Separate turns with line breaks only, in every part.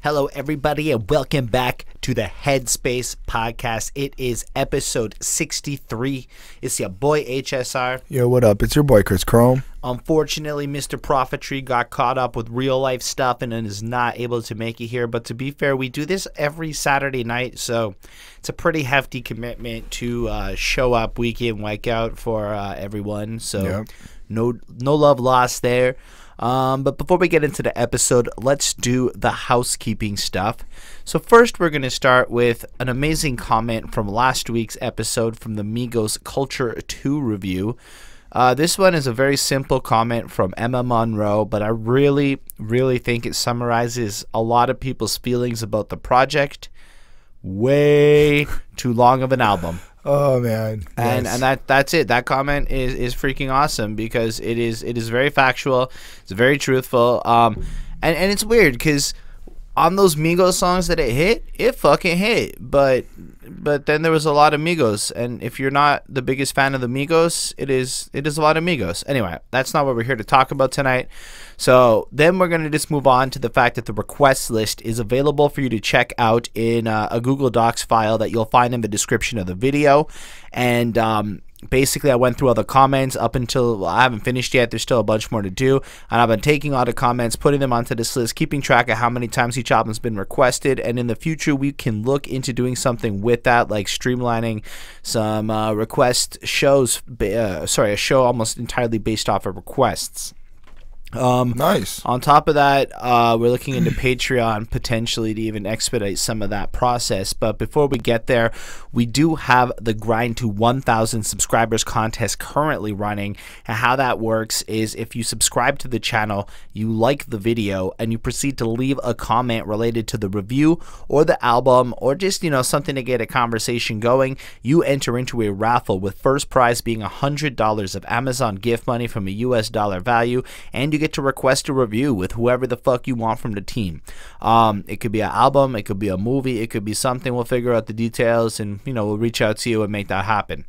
Hello, everybody, and welcome back to the Headspace Podcast. It is episode 63. It's your boy, HSR.
Yo, what up? It's your boy, Chris Chrome.
Unfortunately, Mr. Prophetry got caught up with real-life stuff and is not able to make it here. But to be fair, we do this every Saturday night, so it's a pretty hefty commitment to show up week in, week out for everyone. So
Yep.
no love lost there. But before we get into the episode, let's do the housekeeping stuff. So first, we're going to start with an amazing comment from last week's episode from the Migos Culture 2 review. This one is a very simple comment from Emma Monroe, but I really think it summarizes a lot of people's feelings about the project. Way too long of an album.
Oh man,
and
yes.
and that's it. That comment is freaking awesome because it is very factual. It's very truthful. And it's weird because on those Migos songs that it fucking hit. But then there was a lot of Migos, and if you're not the biggest fan of the Migos, it is a lot of Migos. Anyway, that's not what we're here to talk about tonight. So then we're going to just move on to the fact that the request list is available for you to check out in a Google Docs file that you'll find in the description of the video. And basically, I went through all the comments up until I haven't finished yet. There's still a bunch more to do. And I've been taking all the comments, putting them onto this list, keeping track of how many times each album's been requested. And in the future, we can look into doing something with that, like streamlining some request shows. A show almost entirely based off of requests.
Nice.
On top of that, we're looking into Patreon potentially to even expedite some of that process. But before we get there, we do have the Grind to 1,000 subscribers contest currently running. And how that works is if you subscribe to the channel, you like the video, and you proceed to leave a comment related to the review or the album or just, something to get a conversation going, you enter into a raffle with first prize being $100 of Amazon gift money from a US dollar value, and you get to request a review with whoever the fuck you want from the team. It could be an album, it could be a movie, it could be something. We'll figure out the details and we'll reach out to you and make that happen.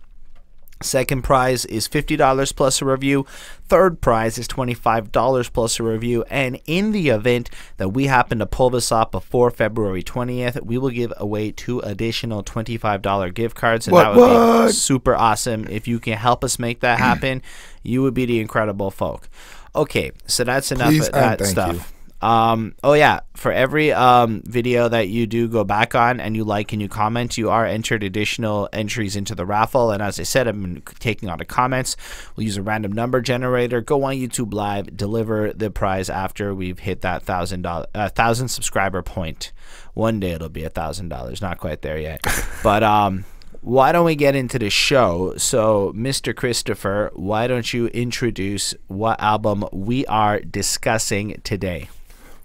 Second prize is $50 plus a review. Third prize is $25 plus a review. And in the event that we happen to pull this off before February 20th, we will give away 2 additional $25 gift cards. And that would be super awesome. If you can help us make that happen, you would be the incredible folk. Okay, so that's enough of that stuff. Oh yeah, for every video that you do go back on and you like and you comment, you are entered additional entries into the raffle. And as I said, I've been taking on the comments. We'll use a random number generator, go on YouTube Live, deliver the prize after we've hit that 1,000 subscriber point. One day it'll be $1,000. Not quite there yet, but why don't we get into the show? So, Mr. Christopher, why don't you introduce what album we are discussing today?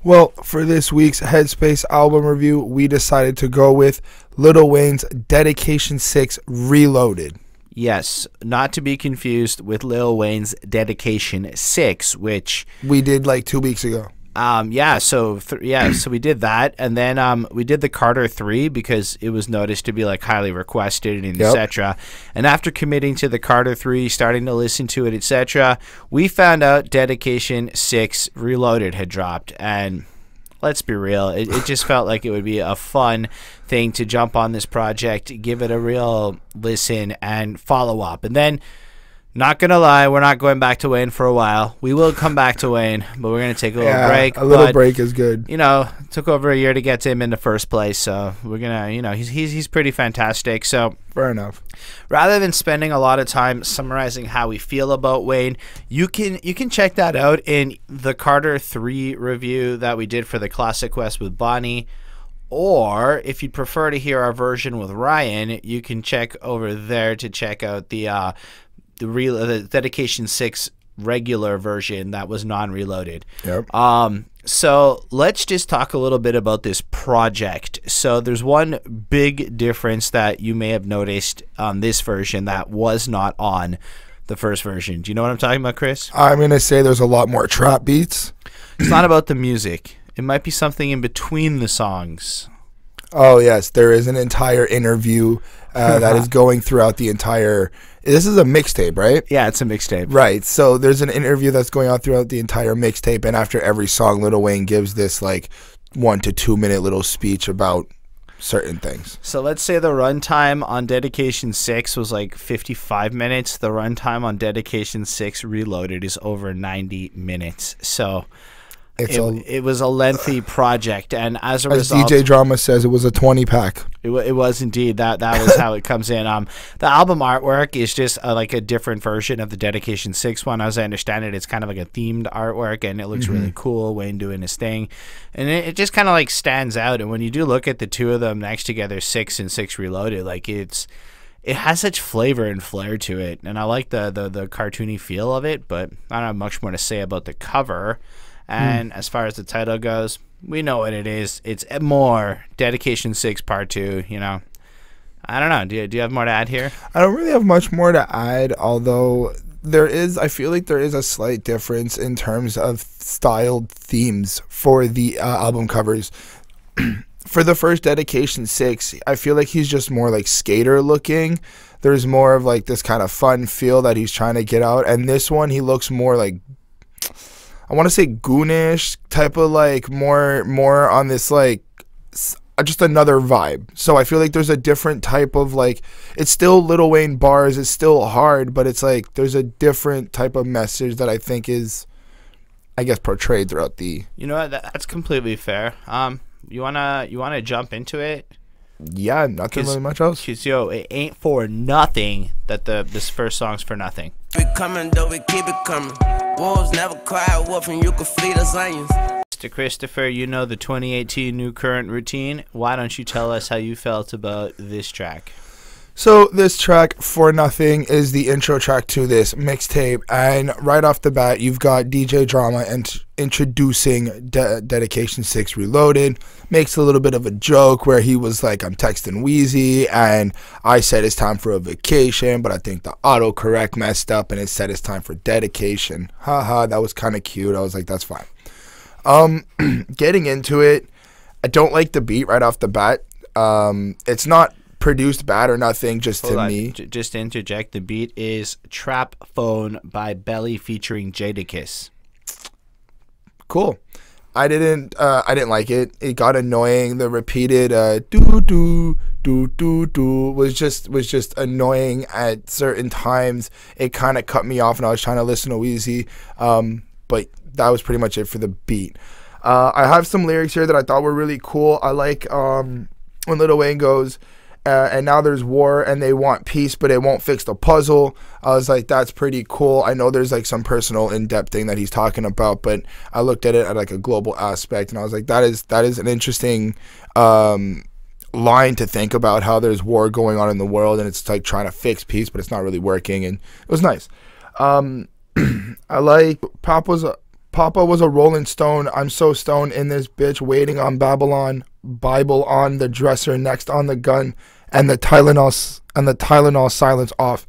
Well, for this week's Headspace album review, we decided to go with Lil Wayne's Dedication 6 Reloaded.
Yes, not to be confused with Lil Wayne's Dedication 6, which
we did like 2 weeks ago.
So we did that, and then we did the Carter 3 because it was noticed to be like highly requested and etc. And after committing to the Carter 3, starting to listen to it, etc., we found out Dedication 6 Reloaded had dropped. And let's be real, it just felt like it would be a fun thing to jump on this project, give it a real listen, and follow up. And then, not gonna lie, we're not going back to Wayne for a while. We will come back to Wayne, but we're gonna take a little break.
A little break is good.
It took over a year to get to him in the first place, so we're gonna, he's pretty fantastic. So
fair enough.
Rather than spending a lot of time summarizing how we feel about Wayne, you can check that out in the Carter 3 review that we did for the Classic Quest with Bonnie. Or if you'd prefer to hear our version with Ryan, you can check over there to check out the Dedication 6 regular version that was non-reloaded.
Yep.
So let's just talk a little bit about this project. So there's one big difference that you may have noticed on this version that was not on the first version. Do you know what I'm talking about, Chris?
I'm going to say there's a lot more trap beats.
It's not about the music. It might be something in between the songs.
Oh, yes. There is an entire interview that is going throughout the entire... This is a mixtape, right?
Yeah, it's a mixtape.
Right. So there's an interview that's going on throughout the entire mixtape, and after every song, Lil Wayne gives this like 1 to 2 minute little speech about certain things.
So let's say the runtime on Dedication 6 was like 55 minutes. The runtime on Dedication 6 Reloaded is over 90 minutes. So it was a lengthy project, and as a result,
DJ Drama says, it was a 20-pack.
It was indeed. That was how it comes in. The album artwork is just like a different version of the Dedication 6 one. As I understand it, it's kind of like a themed artwork, and it looks really cool. Wayne doing his thing, and it just kind of like stands out. And when you do look at the two of them next together, 6 and 6 Reloaded, like it has such flavor and flair to it, and I like the cartoony feel of it. But I don't have much more to say about the cover. And as far as the title goes, we know what it is. It's more Dedication 6 Part 2, you know. I don't know. Do you have more to add here?
I don't really have much more to add, although I feel like there is a slight difference in terms of styled themes for the album covers. For the first Dedication 6, I feel like he's just more like skater looking. There's more of like this kind of fun feel that he's trying to get out. And this one, he looks more like, I want to say goonish type of, like more on this like just another vibe. So I feel like there's a different type of, like, it's still Lil Wayne bars, it's still hard, but it's like there's a different type of message that I think is, I guess, portrayed throughout the.
You know what? That's completely fair. You wanna jump into it?
Yeah, nothing really much else.
Cause it ain't for nothing that this first song's for nothing.
We coming, though we keep it coming. Wolves never cry wolf, and you can fleet as onions.
Mr. Christopher, you know the 2018 New Current routine. Why don't you tell us how you felt about this track?
So this track, For Nothing, is the intro track to this mixtape, and right off the bat, you've got DJ Drama introducing Dedication 6 Reloaded. Makes a little bit of a joke where he was like, I'm texting Weezy, and I said it's time for a vacation, but I think the autocorrect messed up, and it said it's time for dedication. Haha, that was kind of cute. I was like, that's fine. Getting into it, I don't like the beat right off the bat. It's not produced bad or nothing, just
Hold
to
on.
me.
Just to interject, the beat is Trap Phone by Belly featuring Jadakiss.
Cool. I didn't like it. It got annoying. The repeated do do do do do was just annoying at certain times. It kind of cut me off, and I was trying to listen to Weezy. But that was pretty much it for the beat. I have some lyrics here that I thought were really cool. I like when Lil Wayne goes, and now there's war and they want peace, but it won't fix the puzzle. I was like, that's pretty cool. I know there's like some personal in-depth thing that he's talking about, but I looked at it at like a global aspect, and I was like, that is an interesting line to think about, how there's war going on in the world and it's like trying to fix peace, but it's not really working, and it was nice. I like Papa was a Rolling Stone. I'm so stoned in this bitch, waiting on Babylon, Bible on the dresser, next on the gun, and the Tylenol silence off.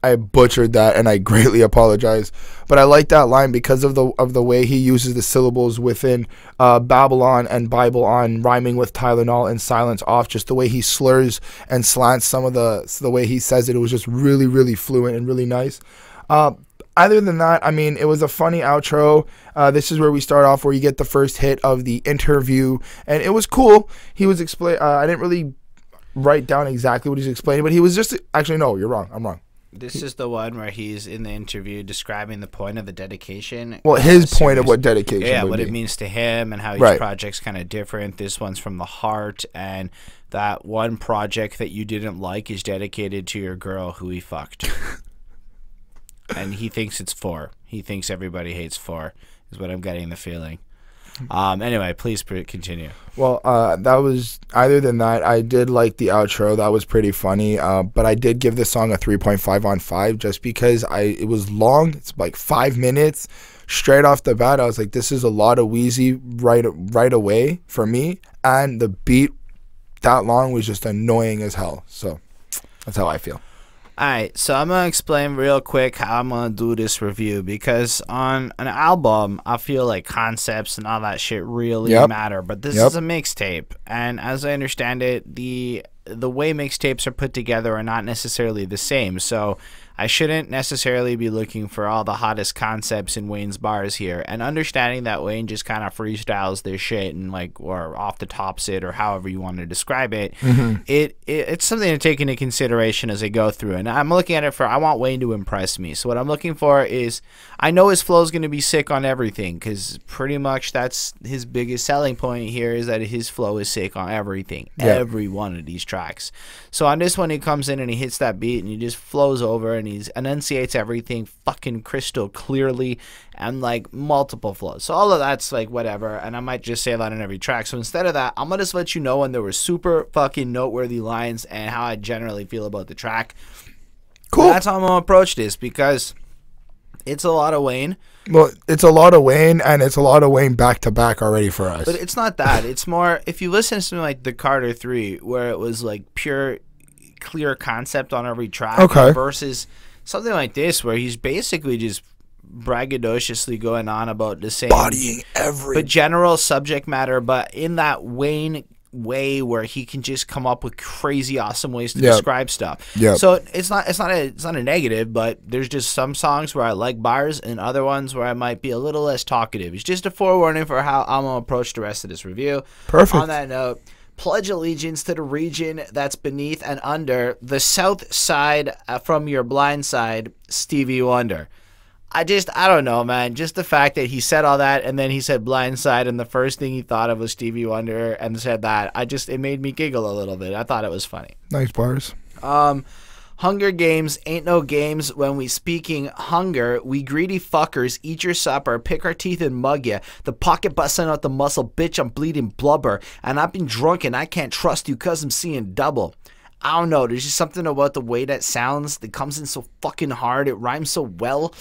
I butchered that, and I greatly apologize. But I like that line because of the way he uses the syllables within Babylon and Bible on, rhyming with Tylenol and silence off. Just the way he slurs and slants some of the way he says it was just really, really fluent and really nice. Other than that, I mean, it was a funny outro. This is where we start off, where you get the first hit of the interview, and it was cool. He was I didn't really write down exactly what he's explaining, but he was just, actually, no, you're wrong. I'm wrong.
This is the one where he's in the interview describing the point of the dedication.
Well, his point of what dedication would
what
be.
it means to him, and how each project's kind of different. This one's from the heart, and that one project that you didn't like is dedicated to your girl who he fucked. And he thinks it's 4. He thinks everybody hates 4, is what I'm getting the feeling. Anyway, please continue. Well,
that was, other than that, I did like the outro. That was pretty funny. But I did give this song a 3.5 on 5 just because it was long. It's like 5 minutes. Straight off the bat, I was like, this is a lot of Weezy right away for me. And the beat that long was just annoying as hell. So that's how I feel.
Alright, so I'm going to explain real quick how I'm going to do this review, because on an album, I feel like concepts and all that shit really matter, but this is a mixtape, and as I understand it, the way mixtapes are put together are not necessarily the same, so I shouldn't necessarily be looking for all the hottest concepts in Wayne's bars here, and understanding that Wayne just kind of freestyles this shit and like, or off the tops it, or however you want to describe it. It's something to take into consideration as I go through, and I'm looking at it for, I want Wayne to impress me. So what I'm looking for is, I know his flow is going to be sick on everything, because pretty much that's his biggest selling point here, is that his flow is sick on everything, every one of these tracks. So on this one, he comes in and he hits that beat and he just flows over and he enunciates everything fucking crystal clearly and like multiple flows. So all of that's like whatever, and I might just say that on every track. So instead of that, I'm gonna just let you know when there were super fucking noteworthy lines and how I generally feel about the track. Cool. That's how I'm gonna approach this, because it's a lot of Wayne.
Well, it's a lot of Wayne, and it's a lot of Wayne back to back already for us.
But it's not that. It's more, if you listen to something like the Carter 3, where it was like pure, clear concept on every track, versus something like this, where he's basically just braggadociously going on about the same,
bodying every,
but general subject matter, but in that Wayne way where he can just come up with crazy awesome ways to describe stuff. So it's not a negative, but there's just some songs where I like bars and other ones where I might be a little less talkative. It's just a forewarning for how I'm gonna approach the rest of this review.
Perfect.
On that note, pledge allegiance to the region that's beneath and under the south side from your blind side, Stevie Wonder. I don't know, man. Just the fact that he said all that and then he said Blindside and the first thing he thought of was Stevie Wonder and said that, it made me giggle a little bit. I thought it was funny.
Nice bars.
Hunger Games ain't no games when we speaking hunger. We greedy fuckers eat your supper, pick our teeth and mug ya. The pocket busting out the muscle, bitch, I'm bleeding blubber. And I've been drunk and I can't trust you cause I'm seeing double. I don't know. There's just something about the way that sounds that comes in so fucking hard. It rhymes so well.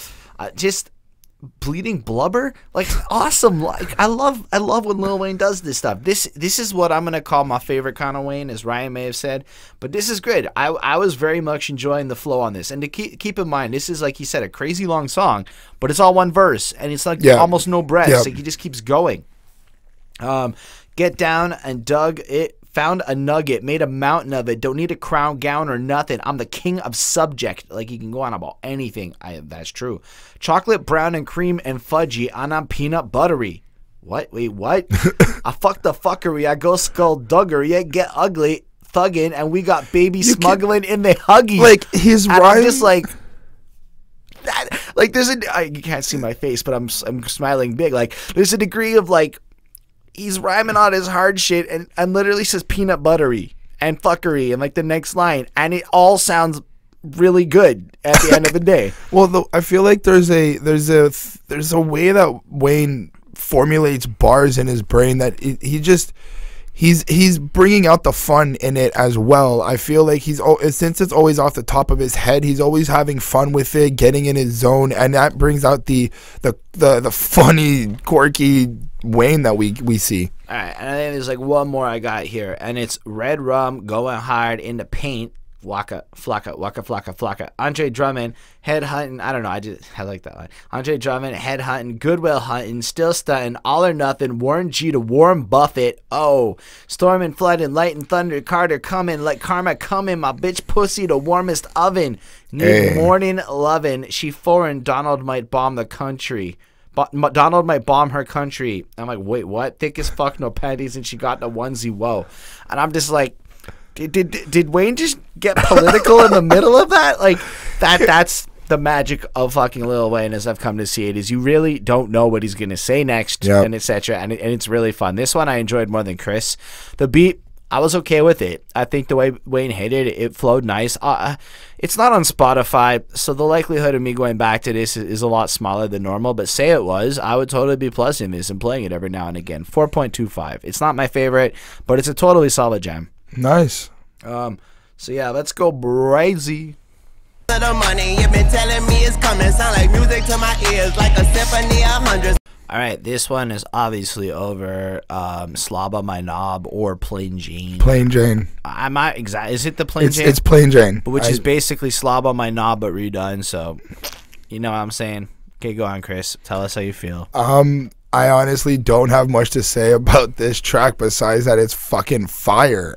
Just bleeding blubber, like awesome. Like I love when Lil Wayne does this stuff. This is what I'm gonna call my favorite kind of Wayne, as Ryan may have said. But this is good. I was very much enjoying the flow on this. And to keep in mind, this is, like he said, a crazy long song, but it's all one verse and it's like almost no breaths. Like he just keeps going. Get down and dug it. Found a nugget, made a mountain of it. Don't need a crown, gown, or nothing. I'm the king of subject. Like, you can go on about anything. That's true. Chocolate, brown, and cream, and fudgy. And I'm peanut buttery. What? Wait, what? I fuck the fuckery. I go skullduggery. I get ugly, thuggin', and we got baby smuggling in the huggies.
Like, his rhyme.
I'm just like... that. Like, there's you can't see my face, but I'm smiling big. Like, there's a degree of, like... he's rhyming on his hard shit and literally says peanut buttery and fuckery and like the next line, and it all sounds really good at the end of the day.
Well, I feel like there's a way that Wayne formulates bars in his brain that he's bringing out the fun in it as well. I feel like since it's always off the top of his head, he's always having fun with it, getting in his zone, and that brings out the funny, quirky Wayne that we see.
All right, and I think there's like one more I got here, and it's red rum going hard in the paint. Waka flocka, waka flocka flocka. Andre Drummond head hunting. I don't know. I like that line. Andre Drummond head hunting, Goodwill hunting, still stunting, all or nothing. Warren G to Warren Buffett. Oh, storm and flood and light and thunder. Carter coming like karma coming. My bitch pussy the warmest oven. Need morning loving. She foreign. Donald might bomb the country. Donald might bomb her country. I'm like, wait, what? Thick as fuck, no panties, and she got the onesie. Whoa, and I'm just like. Did Wayne just get political in the middle of that? Like that's the magic of fucking Lil Wayne, as I've come to see it, is you really don't know what he's gonna say next, and etc. And it's really fun. This one I enjoyed more than Chris. The beat, I was okay with it. I think the way Wayne hit it, it flowed nice. It's not on Spotify, so the likelihood of me going back to this is a lot smaller than normal, but say it was, I would totally be plusing this and playing it every now and again. 4.25. It's not my favorite, but it's a totally solid jam.
Nice.
So yeah, let's go Brazy.
The money you've been telling me is coming, sound like music to my ears, like a symphony of hundreds.
All right, this one is obviously over Slobba My Knob or Plain Jane.
Plain Jane.
I'm not exact. Is it the Plain Jane?
It's Plain Jane,
which is basically Slobba My Knob but redone. So, you know what I'm saying. Okay, go on, Chris. Tell us how you feel.
I honestly don't have much to say about this track besides that it's fucking fire.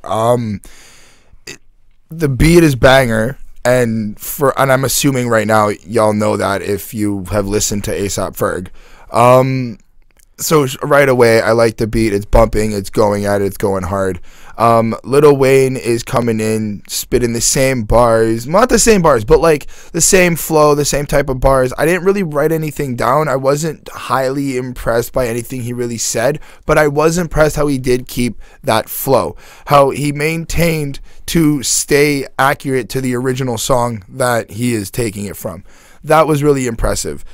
The beat is banger, and I'm assuming right now y'all know that if you have listened to A$AP Ferg. So right away, I like the beat. It's bumping. It's going at it. It's going hard. Lil Wayne is coming in, spitting the same bars. Not the same bars, but like the same flow, the same type of bars. I didn't really write anything down. I wasn't highly impressed by anything he really said, but I was impressed how he did keep that flow. How he maintained to stay accurate to the original song that he is taking it from. That was really impressive.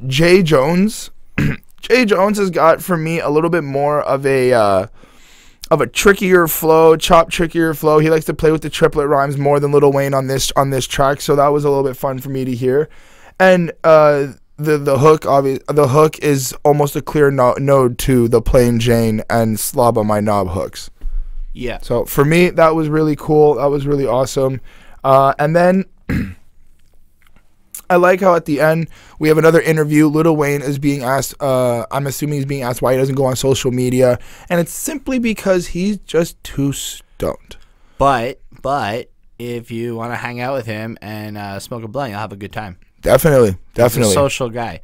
Jay Jones... Jay Jones has got, for me, a little bit more of a trickier flow, trickier flow. He likes to play with the triplet rhymes more than Lil Wayne on this track, so that was a little bit fun for me to hear. And the hook is almost a clear node to the Plain Jane and Slob on My Knob hooks.
Yeah.
So for me, that was really cool. That was really awesome. And then I like how at the end we have another interview. Lil Wayne is being asked, I'm assuming he's being asked why he doesn't go on social media. And it's simply because he's just too stoned. But if you want to hang out with him and smoke a blunt, you'll have a good time. Definitely. He's a social guy.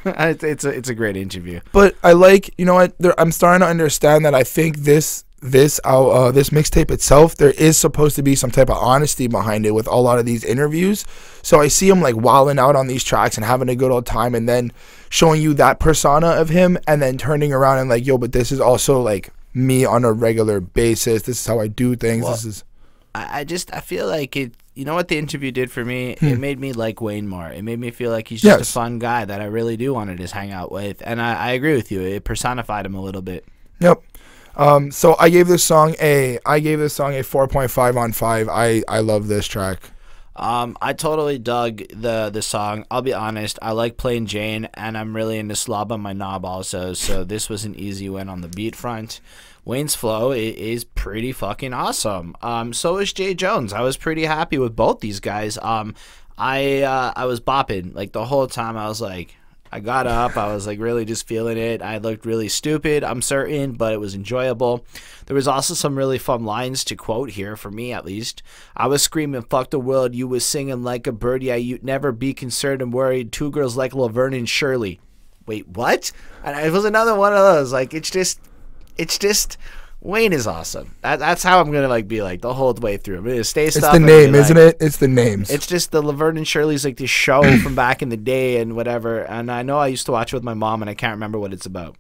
It's a great interview. But I like, you know what, I'm starting to understand that I think this mixtape itself, there is supposed to be some type of honesty behind it with a lot of these interviews. So I see him like wilding out on these tracks and having a good old time, and then showing you that persona of him, and then turning around and like, yo, but this is also like me on a regular basis. This is how I do things. Well, I feel like it. You know what the interview did for me? It made me like Wayne more. It made me feel like he's just a fun guy that I really do want to just hang out with. And I agree with you. It personified him a little bit. Yep. So I gave this song a 4.5 on 5. I love this track. I totally dug the song. I'll be honest, I like Plain Jane, and I'm really into Slob on My Knob also, so this was an easy win on the beat front. Wayne's flow is pretty fucking awesome. So is Jay Jones. I was pretty happy with both these guys. I was bopping like the whole time. I was like, I got up, I was like really just feeling it. I looked really stupid, I'm certain, but it was enjoyable. There was also some really fun lines to quote here, for me at least. I was screaming, fuck the world, you was singing like a bird, yeah, you'd never be concerned and worried. Two girls like Laverne and Shirley. Wait, what? And it was another one of those, like, it's just, Wayne is awesome. That's how I'm gonna like be like the whole way through. I'm gonna stay stuff. It's the name, isn't it? It's the names. It's just the Laverne and Shirley's like this show from back in the day and whatever. And I know I used to watch it with my mom, and I can't remember what it's about.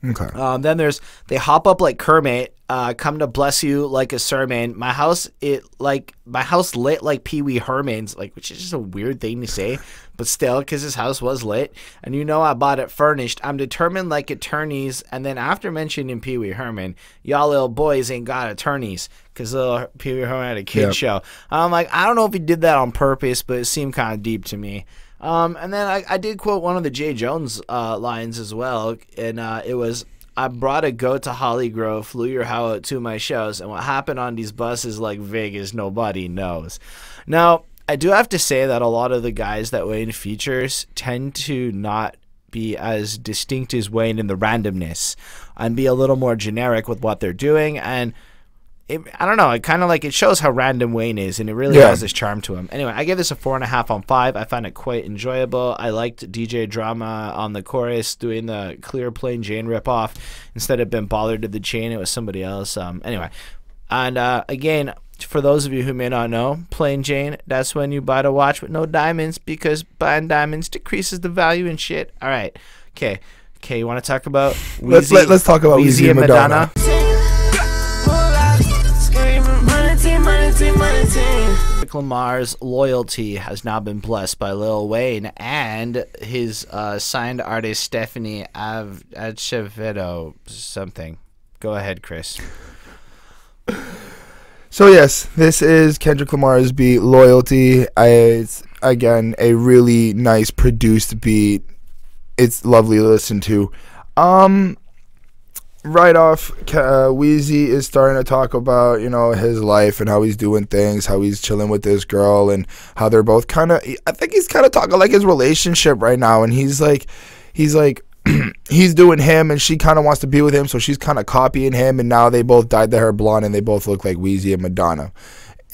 Okay. Then they hop up like Kermit, come to bless you like a sermon. My house lit like Pee Wee Herman's, like, which is just a weird thing to say, but still, because his house was lit. And you know I bought it furnished. I'm determined like attorneys. And then after mentioning Pee Wee Herman, y'all little boys ain't got attorneys, because little Pee Wee Herman had a kid show. I'm like, I don't know if he did that on purpose, but it seemed kind of deep to me. And then I did quote one of the Jay Jones lines as well, and it was, I brought a goat to Hollygrove, flew your how out to my shows, and what happened on these buses like Vegas, nobody knows. Now, I do have to say that a lot of the guys that Wayne features tend to not be as distinct as Wayne in the randomness, and be a little more generic with what they're doing, and I don't know, it kind of like, it shows how random Wayne is, and it really has this charm to him. Anyway, I give this a 4.5 on 5. I found it quite enjoyable. I liked DJ Drama on the chorus doing the clear Plain Jane ripoff. Instead of been bothered to the chain, it was somebody else. Anyway, and again, for those of you who may not know, Plain Jane, that's when you buy the watch with no diamonds, because buying diamonds decreases the value and shit. All right, okay, you want to talk about Weezy? Let's talk about Weezy and Madonna. Lamar's loyalty has now been blessed by Lil Wayne and his signed artist Stephanie Acevedo something. Go ahead, Chris. So yes, this is Kendrick Lamar's beat, Loyalty. It's again a really nice produced beat. It's lovely to listen to. Right off, Weezy is starting to talk about, you know, his life and how he's doing things, how he's chilling with this girl, and how they're both kind of, I think he's kind of talking like his relationship right now, and he's like, he's doing him, and she kind of wants to be with him, so she's kind of copying him, and now they both dyed their hair blonde, and they both look like Weezy and Madonna.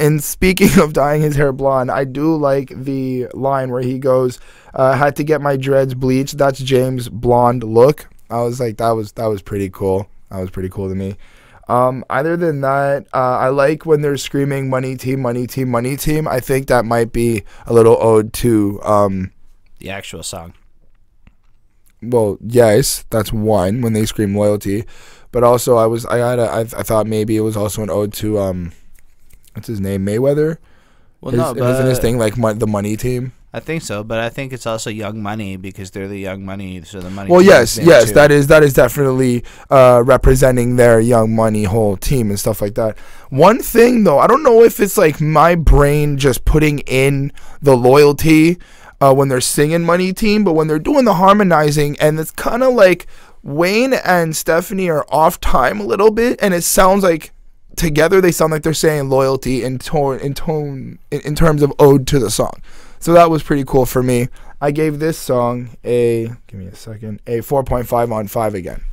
And speaking of dyeing his hair blonde, I do like the line where he goes, "Had to get my dreads bleached. That's James' blonde look." I was like, that was pretty cool. That was pretty cool to me. Other than that, I like when they're screaming "Money Team, Money Team, Money Team." I think that might be a little ode to
the actual song.
Well, yes, that's one when they scream loyalty, but also I thought maybe it was also an ode to what's his name, Mayweather.
Well, no, but
wasn't his thing like the Money Team?
I think so, but I think it's also Young Money because they're the Young Money, so the money.
Well,
team
yes,
is there too.
that is definitely representing their Young Money whole team and stuff like that. One thing though, I don't know if it's like my brain just putting in the loyalty when they're singing Money Team, but when they're doing the harmonizing, and it's kind of like Wayne and Stephanie are off time a little bit, and it sounds like together they sound like they're saying loyalty in terms of ode to the song. So that was pretty cool for me. I gave this song a 4.5 on 5 again.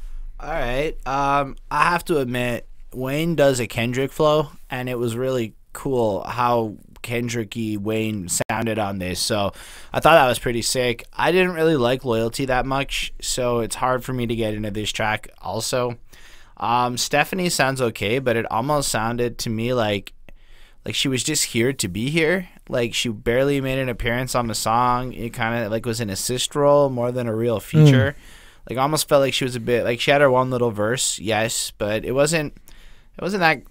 All right. I have to admit, Wayne does a Kendrick flow, and it was really cool how Kendrick-y Wayne sounded on this. So I thought that was pretty sick. I didn't really like Loyalty that much, so it's hard for me to get into this track also. Stephanie sounds okay, but it almost sounded to me like she was just here to be here. Like she barely made an appearance on the song. It kind of like was an assist role more than a real feature. Like almost felt like she was a bit like she had her one little verse, yes, but it wasn't that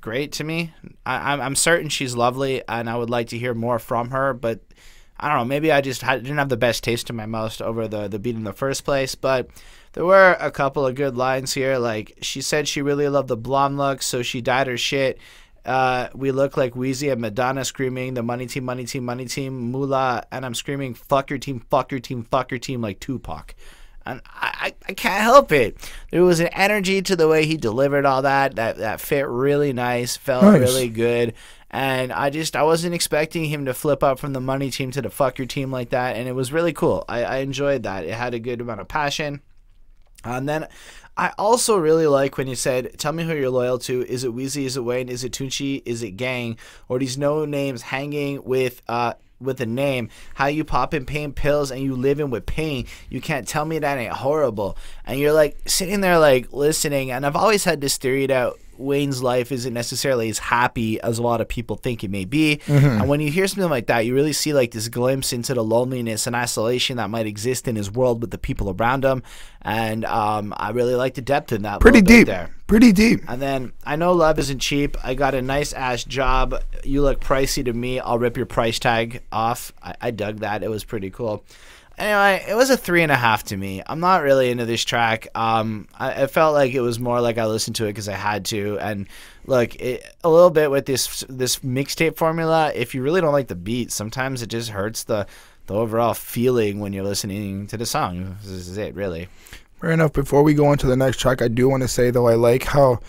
great to me. I'm certain she's lovely and I would like to hear more from her, but I don't know, maybe I just didn't have the best taste in my mouth over the beat in the first place. But there were a couple of good lines here. Like she said she really loved the blonde look, so she dyed her shit. We look like Weezy and Madonna screaming the money team, money team, money team, moolah, and I'm screaming fuck your team, fuck your team, fuck your team like Tupac. And I can't help it. There was an energy to the way he delivered all that fit really nice, felt really good. And I wasn't expecting him to flip up from the money team to the fuck your team like that, and it was really cool. I enjoyed that. It had a good amount of passion. And then I also really like when you said, tell me who you're loyal to. Is it Weezy? Is it Wayne? Is it Tunchi? Is it Gang? Or these no names hanging with a name? How you popping pain pills and you living with pain? You can't tell me that ain't horrible. And you're like sitting there like listening. And I've always had this theory that Wayne's life isn't necessarily as happy as a lot of people think it may be. And when you hear something like that, you really see like this glimpse into the loneliness and isolation that might exist in his world with the people around him. And I really like the depth in that.
Pretty deep
there.
Pretty deep.
And then I know love isn't cheap. I got a nice ass job. You look pricey to me. I'll rip your price tag off. I dug that. It was pretty cool. Anyway, it was a 3.5 to me. I'm not really into this track. I felt like it was more like I listened to it because I had to. And look, a little bit with this mixtape formula, if you really don't like the beat, sometimes it just hurts the overall feeling when you're listening to the song. This is it, really.
Fair enough. Before we go on to the next track, I do want to say, though, I like how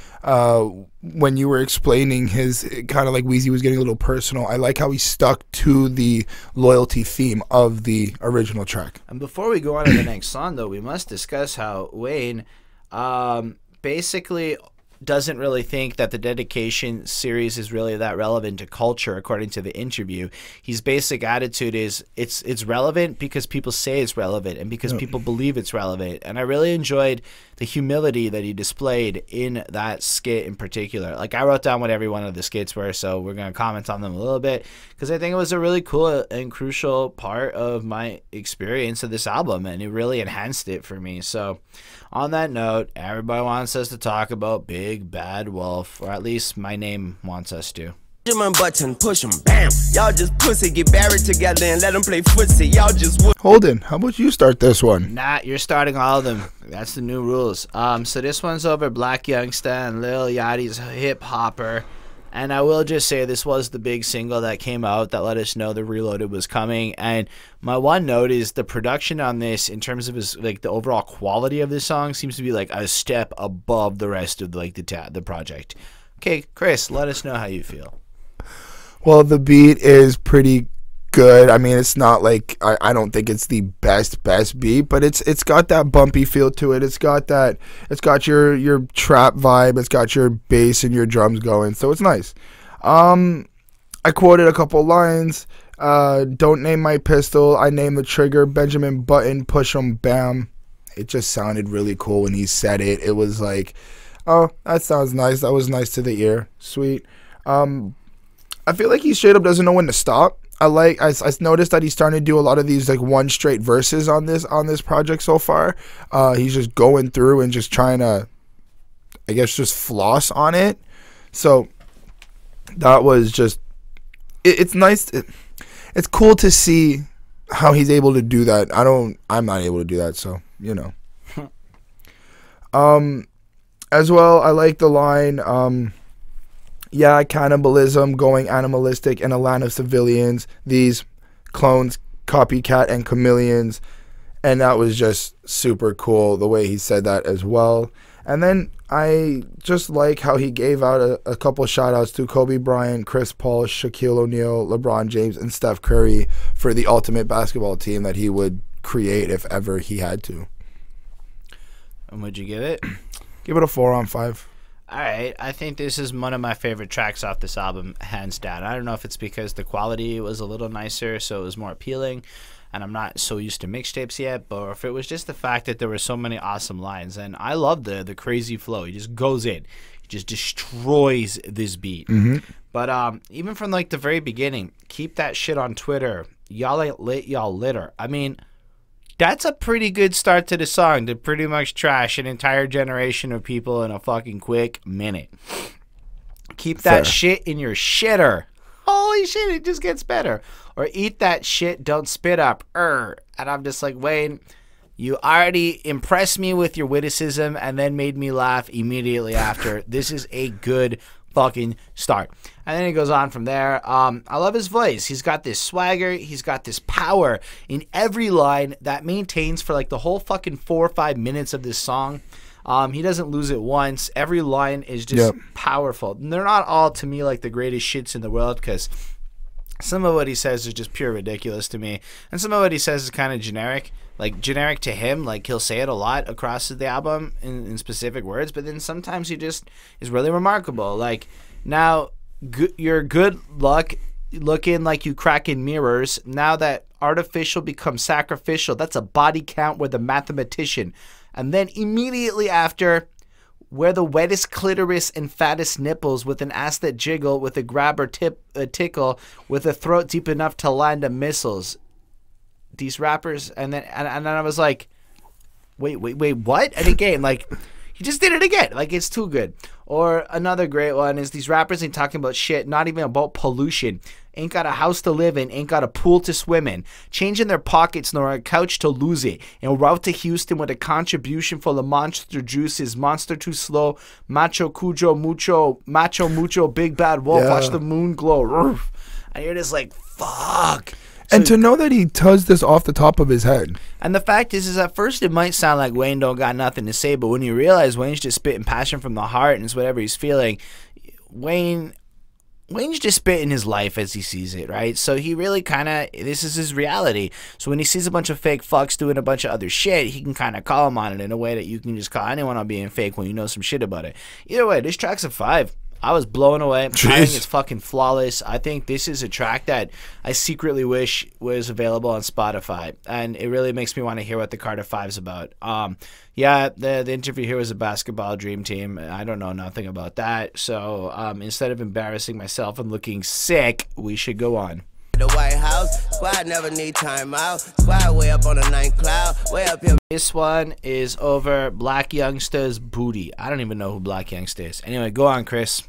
when you were explaining his kind of like Weezy was getting a little personal, I like how he stuck to the loyalty theme of the original track.
And before we go on to the next song, though, we must discuss how Wayne basically doesn't really think that the dedication series is really that relevant to culture, according to the interview. His basic attitude is it's relevant because people say it's relevant and because people believe it's relevant. And I really enjoyed the humility that he displayed in that skit in particular. Like, I wrote down what every one of the skits were, so we're going to comment on them a little bit because I think it was a really cool and crucial part of my experience of this album, and it really enhanced it for me. So on that note, everybody wants us to talk about Big Bad Wolf, or at least my name wants us to.
Button, push 'em, bam. Y'all just pussy, get buried together and let them play footsie. Y'all just
Holden, how about you start this one?
Nah, you're starting all of them. That's the new rules. So this one's over Black Youngsta and Lil Yachty's Hip Hopper. And I will just say this was the big single that came out that let us know the Reloaded was coming. And my one note is the production on this, in terms of his like the overall quality of this song, seems to be like a step above the rest of like the project. Okay, Chris, let us know how you feel.
Well, the beat is pretty good. I mean, it's not like I don't think it's the best beat, but it's got that bumpy feel to it. It's got your trap vibe. It's got your bass and your drums going, so it's nice. I quoted a couple lines. Don't name my pistol. I name the trigger. Benjamin Button. Push 'em. Bam. It just sounded really cool when he said it. It was like, oh, that sounds nice. That was nice to the ear. Sweet. I feel like he straight up doesn't know when to stop. I noticed that he's starting to do a lot of these like one straight verses on this project so far. He's just going through and just trying to, I guess, just floss on it. So that was just, it's nice. It's cool to see how he's able to do that. I'm not able to do that. So, you know, as well, I like the line, yeah, cannibalism, going animalistic in a land of civilians, these clones, copycat, and chameleons. And that was just super cool, the way he said that as well. And then I just like how he gave out a couple shout-outs to Kobe Bryant, Chris Paul, Shaquille O'Neal, LeBron James, and Steph Curry for the ultimate basketball team that he would create if ever he had to.
And would you give it?
Give it a 4 on 5.
All right, I think this is one of my favorite tracks off this album, hands down. I don't know if it's because the quality was a little nicer, so it was more appealing, and I'm not so used to mixtapes yet, but if it was just the fact that there were so many awesome lines, and I love the crazy flow. He just goes in, he just destroys this beat. But even from like the very beginning, keep that shit on Twitter. Y'all ain't lit, y'all litter. I mean, that's a pretty good start to the song to pretty much trash an entire generation of people in a fucking quick minute. Keep that shit in your shitter. Holy shit, it just gets better. Or eat that shit, don't spit up. And I'm just like, Wayne, you already impressed me with your witticism and then made me laugh immediately after. This is a good fucking start. And then he goes on from there. I love his voice. He's got this swagger. He's got this power in every line that maintains for like the whole fucking 4 or 5 minutes of this song. He doesn't lose it once. Every line is just powerful. And they're not all, to me, like the greatest shits in the world, because some of what he says is just pure ridiculous to me. And some of what he says is kind of generic. Like, generic to him. Like, he'll say it a lot across the album in specific words. But then sometimes he just is really remarkable. Like, now, you're good luck looking like you crack in mirrors. Now that artificial becomes sacrificial, that's a body count with a mathematician. And then immediately after, where the wettest clitoris and fattest nipples, with an ass that jiggle, with a grab or tickle, with a throat deep enough to land a missiles. These rappers, and then I was like, wait, what? And again, like, he just did it again. Like, it's too good. Or another great one is these rappers ain't talking about shit, not even about pollution. Ain't got a house to live in, ain't got a pool to swim in. Change in their pockets nor a couch to lose it. En route to Houston with a contribution full of monster juices. Monster too slow, macho cujo mucho, macho mucho, big bad wolf. Watch the moon glow. Roof. And you're just like, fuck.
And to know that he does this off the top of his head.
And the fact is at first it might sound like Wayne don't got nothing to say, but when you realize Wayne's just spitting passion from the heart and it's whatever he's feeling, Wayne's just spitting his life as he sees it, right? So he really kind of, this is his reality. So when he sees a bunch of fake fucks doing a bunch of other shit, he can kind of call him on it in a way that you can just call anyone on being fake when you know some shit about it. Either way, this track's a 5. I was blown away.
Jeez.
I think it's fucking flawless. I think this is a track that I secretly wish was available on Spotify, and it really makes me want to hear what the Carter 5's about. Yeah, the interview here was a basketball dream team. I don't know nothing about that. So instead of embarrassing myself and looking sick, we should go on.
The White House, squad never need time out. Squad way up on the 9th cloud, way up here.
This one is over Black Youngster's Booty. I don't even know who Black Youngster is. Anyway, go on, Chris.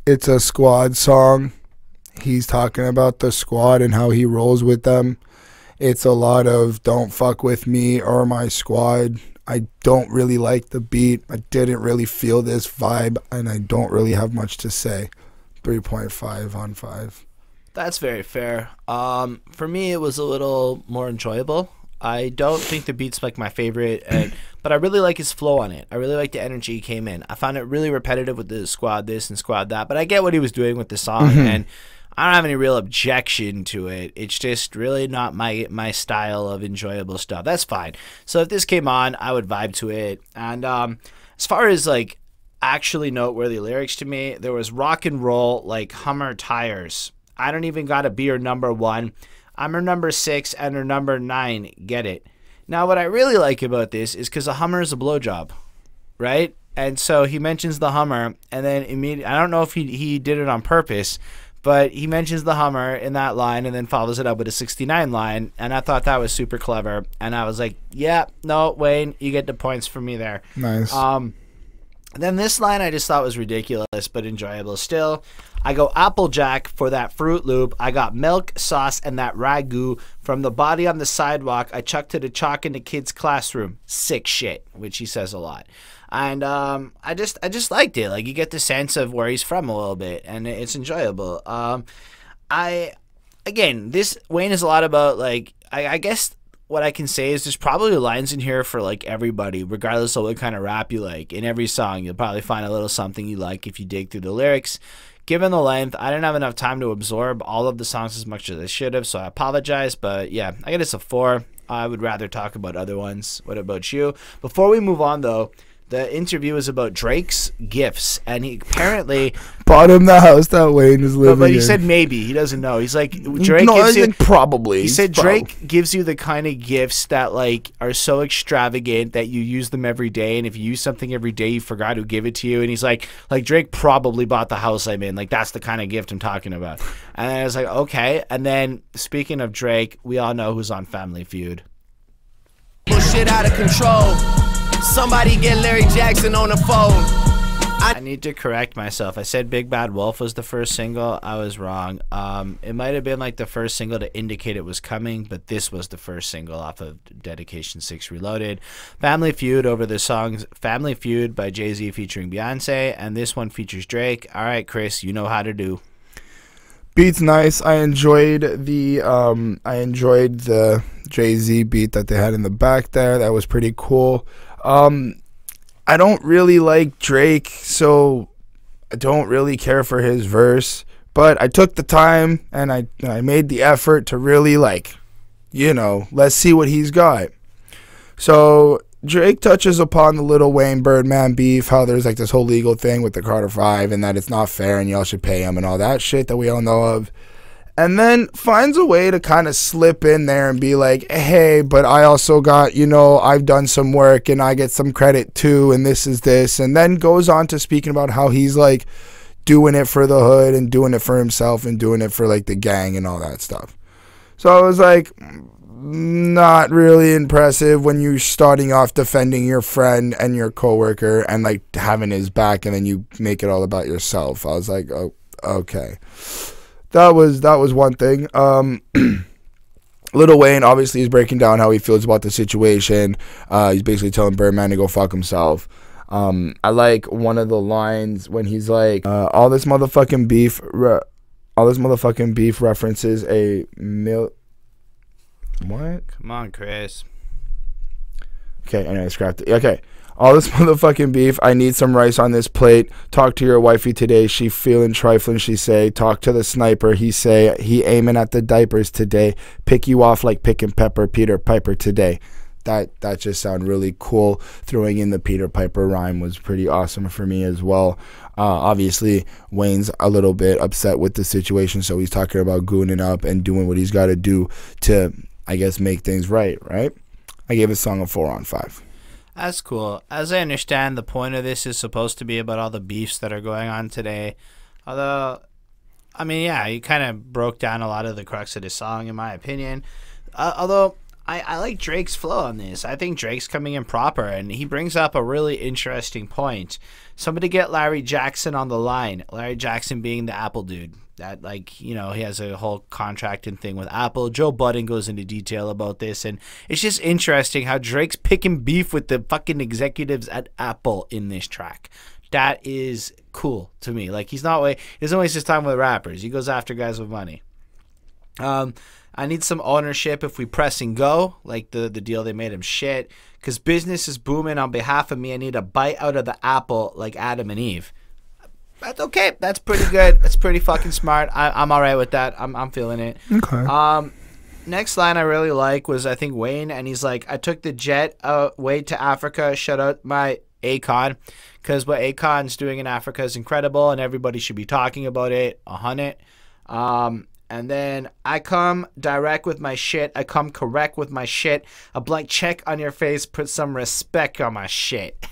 It's a squad song. He's talking about the squad and how he rolls with them. It's a lot of don't fuck with me or my squad. I don't really like the beat. I didn't really feel this vibe, and I don't really have much to say. 3.5 on 5.
That's very fair. For me, it was a little more enjoyable. I don't think the beat's like my favorite, but I really like his flow on it. I really like the energy he came in. I found it really repetitive with the squad this and squad that, but I get what he was doing with the song, and I don't have any real objection to it. It's just really not my style of enjoyable stuff. That's fine. So if this came on, I would vibe to it. And as far as like actually noteworthy lyrics to me. There was rock and roll like Hummer tires. I don't even gotta be her number 1. I'm her number 6 and her number 9. Get it? Now, what I really like about this is because a Hummer is a blowjob, right? And so he mentions the Hummer, and then immediately, I don't know if he did it on purpose, but he mentions the Hummer in that line and then follows it up with a 69 line, and I thought that was super clever. And I was like, yeah, no, Wayne, you get the points for me there.
Nice.
Then this line I just thought was ridiculous but enjoyable still. I go Applejack for that Fruit Loop. I got milk, sauce, and that ragu. From the body on the sidewalk, I chucked to the chalk in the kid's classroom. Sick shit, which he says a lot. And I just liked it. Like, you get the sense of where he's from a little bit, and it's enjoyable. Again, this Wayne is a lot about, like, I guess what I can say is there's probably lines in here for like everybody, regardless of what kind of rap you like. In every song, you'll probably find a little something you like if you dig through the lyrics. Given the length, I didn't have enough time to absorb all of the songs as much as I should have, so I apologize. But yeah, I get this a 4. I would rather talk about other ones. What about you? Before we move on, though, the interview is about Drake's gifts, and he apparently
bought him the house that Wayne is living in.
But he said maybe. He doesn't know. He's like, Drake gives you,
probably.
He said Drake gives you the kind of gifts that like are so extravagant that you use them every day, and if you use something every day, you forgot who gave it to you. And he's like Drake probably bought the house I'm in. Like, that's the kind of gift I'm talking about. And then I was like, okay. And then speaking of Drake, we all know who's on Family Feud.
Shit out of control. Somebody get Larry Jackson on the phone.
I need to correct myself. I said Big Bad Wolf was the first single. I was wrong. It might have been like the first single to indicate it was coming, but this was the first single off of Dedication 6 Reloaded. Family Feud over the songs Family Feud by Jay-Z featuring Beyonce, and this one features Drake. All right, Chris, you know how to do.
Beat's nice. I enjoyed the Jay-Z beat that they had in the back there. That was pretty cool. I don't really like Drake, so I don't really care for his verse, but I took the time and I made the effort to really, like, you know, let's see what he's got. So Drake touches upon the Lil Wayne Birdman beef, how there's like this whole legal thing with the Carter 5 and that it's not fair and y'all should pay him and all that shit that we all know of. And then finds a way to kind of slip in there and be like, hey, but I also got, you know, I've done some work and I get some credit too, and this is this. And then goes on to speaking about how he's like doing it for the hood and doing it for himself and doing it for like the gang and all that stuff. So I was like, not really impressive when you're starting off defending your friend and your coworker and like having his back, and then you make it all about yourself. I was like, oh, okay. That was one thing. Lil Wayne obviously is breaking down how he feels about the situation. He's basically telling Birdman to go fuck himself. I like one of the lines when he's like, all this motherfucking beef references a what?
Come on, Chris.
Okay, anyway, I scrapped it. Okay. All this motherfucking beef, I need some rice on this plate. Talk to your wifey today, she feeling trifling, she say. Talk to the sniper, he say. He aiming at the diapers today. Pick you off like picking pepper, Peter Piper today. That just sounded really cool. Throwing in the Peter Piper rhyme was pretty awesome for me as well. Obviously, Wayne's a little bit upset with the situation, so he's talking about gooning up and doing what he's got to do to, I guess, make things right? I gave his song a 4 on 5.
That's cool. As I understand, the point of this is supposed to be about all the beefs that are going on today. Although, I mean, yeah, he kind of broke down a lot of the crux of the song, in my opinion. Although, I like Drake's flow on this. I think Drake's coming in proper, and he brings up a really interesting point. Somebody get Larry Jackson on the line. Larry Jackson being the Apple dude. That, like, you know, he has a whole contracting thing with Apple. Joe Budden goes into detail about this, and it's just interesting how Drake's picking beef with the fucking executives at Apple in this track. That is cool to me. Like, he doesn't waste his time with rappers. He goes after guys with money. I need some ownership if we press and go, like the deal they made him shit, because business is booming on behalf of me. I need a bite out of the apple like Adam and Eve. That's okay. That's pretty good. That's pretty fucking smart. I'm all right with that. I'm feeling it.
Okay.
Next line I really like was, I think, Wayne, and he's like, I took the jet away to Africa, shut out my Akon, because what Akon's doing in Africa is incredible, and everybody should be talking about it. 100. And then I come direct with my shit. I come correct with my shit. A blank check on your face. Put some respect on my shit.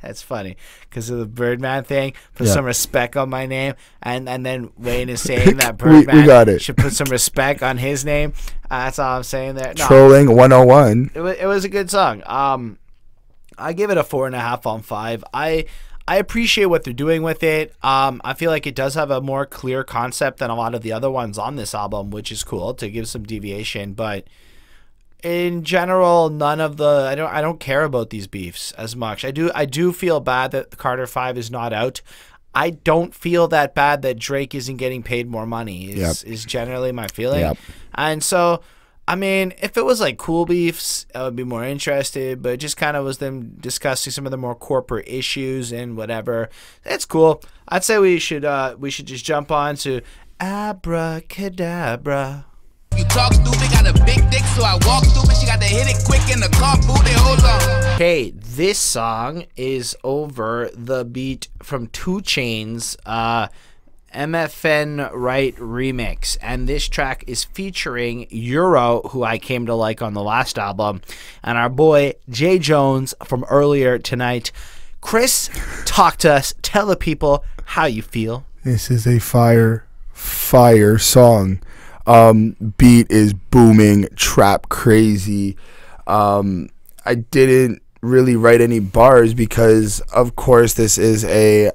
That's funny because of the Birdman thing. Put some respect on my name. And then Wayne is saying that Birdman
we got it.
should put some respect on his name. That's all I'm saying there. No,
Trolling 101.
it was a good song. I give it a 4.5 on 5. I appreciate what they're doing with it. I feel like it does have a more clear concept than a lot of the other ones on this album, which is cool to give some deviation. But in general, none of the I don't care about these beefs as much. I do feel bad that Carter 5 is not out. I don't feel that bad that Drake isn't getting paid more money. Is generally my feeling.
Yep.
And so, I mean, if it was like cool beefs, I would be more interested, but it just kind of was them discussing some of the more corporate issues and whatever. It's cool. I'd say we should just jump on to Abracadabra.
You talk stupid, got a big dick, so I walk stupid. She got to hit it quick in the car, booty, hold on.
Okay, this song is over the beat from 2 Chainz, MFN Right remix, and this track is featuring Euro, who I came to like on the last album, and our boy Jay Jones from earlier tonight. Chris, talk to us, tell the people how you feel.
This is a fire song. Beat is booming, trap crazy. I didn't really write any bars because of course this is a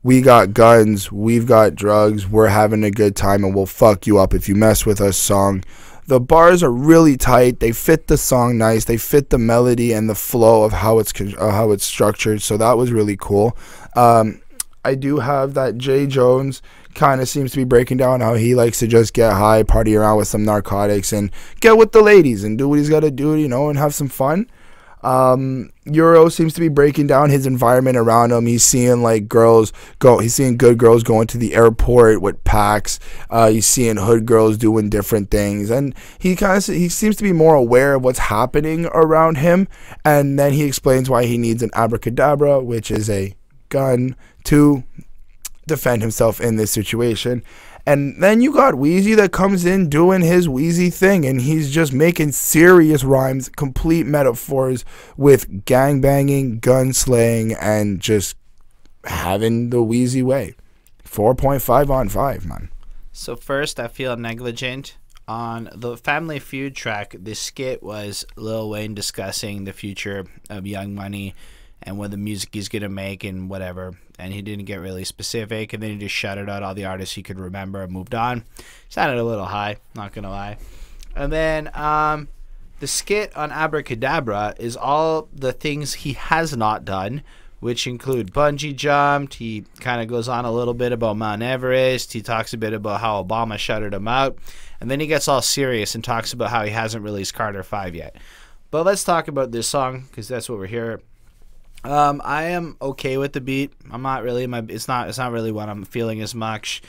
we got guns, we've got drugs, we're having a good time, and we'll fuck you up if you mess with us song. The bars are really tight. They fit the song nice. They fit the melody and the flow of how it's structured. So that was really cool. I do have that Jay Jones kind of seems to be breaking down how he likes to just get high, party around with some narcotics, and get with the ladies and do what he's got to do, you know, and have some fun. Euro seems to be breaking down his environment around him. He's seeing like girls go. He's seeing good girls going to the airport with packs. He's seeing hood girls doing different things, and he seems to be more aware of what's happening around him. And then he explains why he needs an abracadabra, which is a gun, to defend himself in this situation. And then you got Weezy that comes in doing his Weezy thing, and he's just making serious rhymes, complete metaphors with gangbanging, gun slaying, and just having the Weezy way. 4.5 on 5, man.
So first, I feel negligent. On the Family Feud track, this skit was Lil Wayne discussing the future of Young Money and what the music he's going to make and whatever. And he didn't get really specific. And then he just shouted out all the artists he could remember and moved on. Sounded a little high, not going to lie. And then the skit on Abracadabra is all the things he has not done, which include bungee jumped. He kind of goes on a little bit about Mount Everest. He talks a bit about how Obama shuttered him out. And then he gets all serious and talks about how he hasn't released Carter 5 yet. But let's talk about this song because that's what we're here. I am okay with the beat. I'm not really it's not really what I'm feeling as much.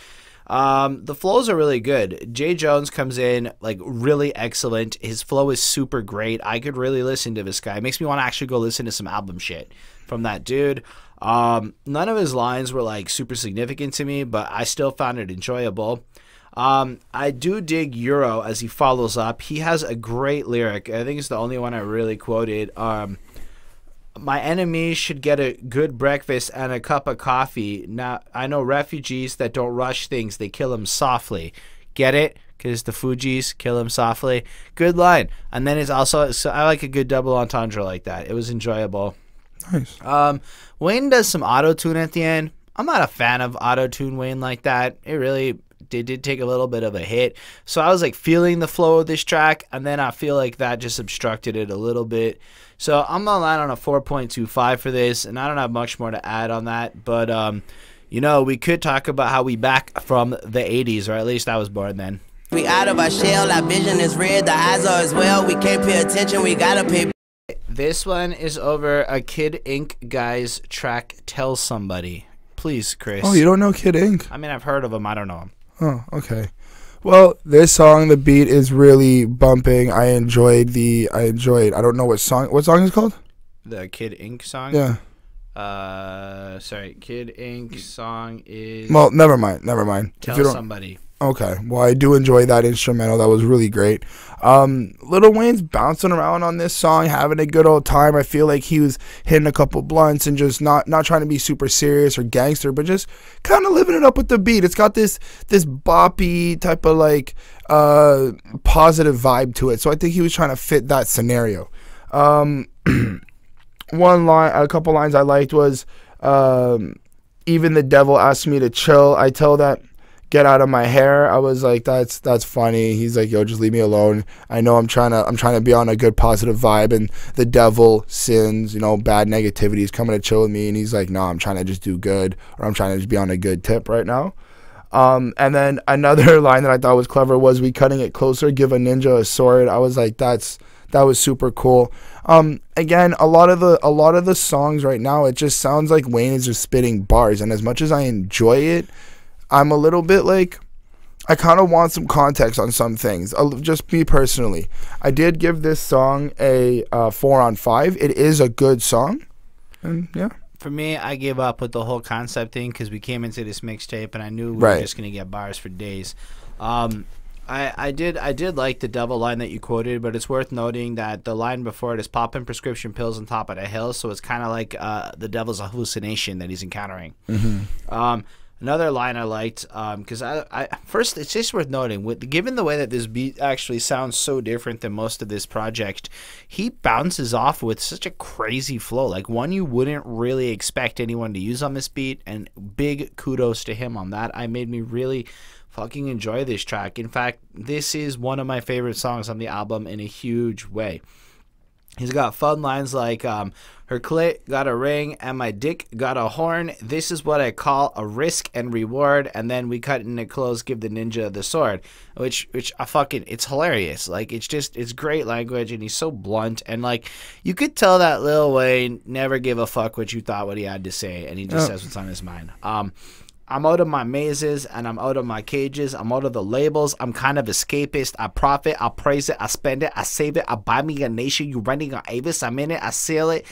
The flows are really good. Jay Jones comes in like really excellent. His flow is super great. I could really listen to this guy. It makes me want to actually go listen to some album shit from that dude. None of his lines were like super significant to me, but I still found it enjoyable. I do dig Euro as he follows up. He has a great lyric. I think it's the only one I really quoted. My enemies should get a good breakfast and a cup of coffee. Now, I know refugees that don't rush things. They kill them softly. Get it? Because the Fugees kill them softly. Good line. And then it's also, so I like a good double entendre like that. It was enjoyable.
Nice.
Wayne does some auto-tune at the end. I'm not a fan of auto-tune Wayne like that. It really did take a little bit of a hit. So I was like feeling the flow of this track, and then I feel like that just obstructed it a little bit. So I'm gonna land on a 4.25 for this, and I don't have much more to add on that. But you know, we could talk about how we back from the 80s, or at least I was born then.
We out of our shell, our vision is red, the eyes are as well. We can't pay attention, we gotta pay.
This one is over a Kid Ink guy's track, Tell Somebody. Please, Chris.
Oh, you don't know Kid Ink?
I mean, I've heard of him. I don't know him.
Oh, okay. Well, this song, the beat is really bumping. I don't know what song is it called?
The Kid Ink song?
Yeah.
Sorry, Kid Ink song is.
Well, never mind.
Tell Somebody.
Okay, well, I do enjoy that instrumental. That was really great. Lil Wayne's bouncing around on this song, having a good old time. I feel like he was hitting a couple blunts and just not trying to be super serious or gangster, but just kind of living it up with the beat. It's got this boppy type of like positive vibe to it. So I think he was trying to fit that scenario. A couple lines I liked was, even the devil asked me to chill. I tell that, get out of my hair. I was like, that's funny. He's like, yo, just leave me alone. I know I'm trying to be on a good positive vibe, and the devil sins, bad negativity is coming to chill with me, and he's like, no, I'm trying to just do good, or I'm trying to just be on a good tip right now. And then another line that I thought was clever was, we cutting it closer, give a ninja a sword. I was like, that was super cool. Again, a lot of the songs right now, it just sounds like Wayne is just spitting bars, and as much as I enjoy it, I'm a little bit like, I kind of want some context on some things. Just me personally, I did give this song a 4 on 5. It is a good song, and yeah.
For me, I gave up with the whole concept thing because we came into this mixtape and I knew we were just gonna get bars for days. I did like the devil line that you quoted, but it's worth noting that the line before it is popping prescription pills on top of the hill, so it's kind of like the devil's a hallucination that he's encountering. Another line I liked, because first, it's just worth noting, given the way that this beat actually sounds so different than most of this project, he bounces off with such a crazy flow, like one you wouldn't really expect anyone to use on this beat, and big kudos to him on that. I made me really fucking enjoy this track. In fact, this is one of my favorite songs on the album in a huge way. He's got fun lines like, her clit got a ring and my dick got a horn. This is what I call a risk and reward. And then we cut in it close, give the ninja the sword. Which it's hilarious. Like, it's great language, and he's so blunt. And, like, you could tell that Lil Wayne never gave a fuck what you thought what he had to say. And he just says what's on his mind. I'm out of my mazes and I'm out of my cages. I'm out of the labels. I'm kind of escapist. I profit. I praise it. I spend it. I save it. I buy me a nation. You running on Avis. I'm in it. I seal it.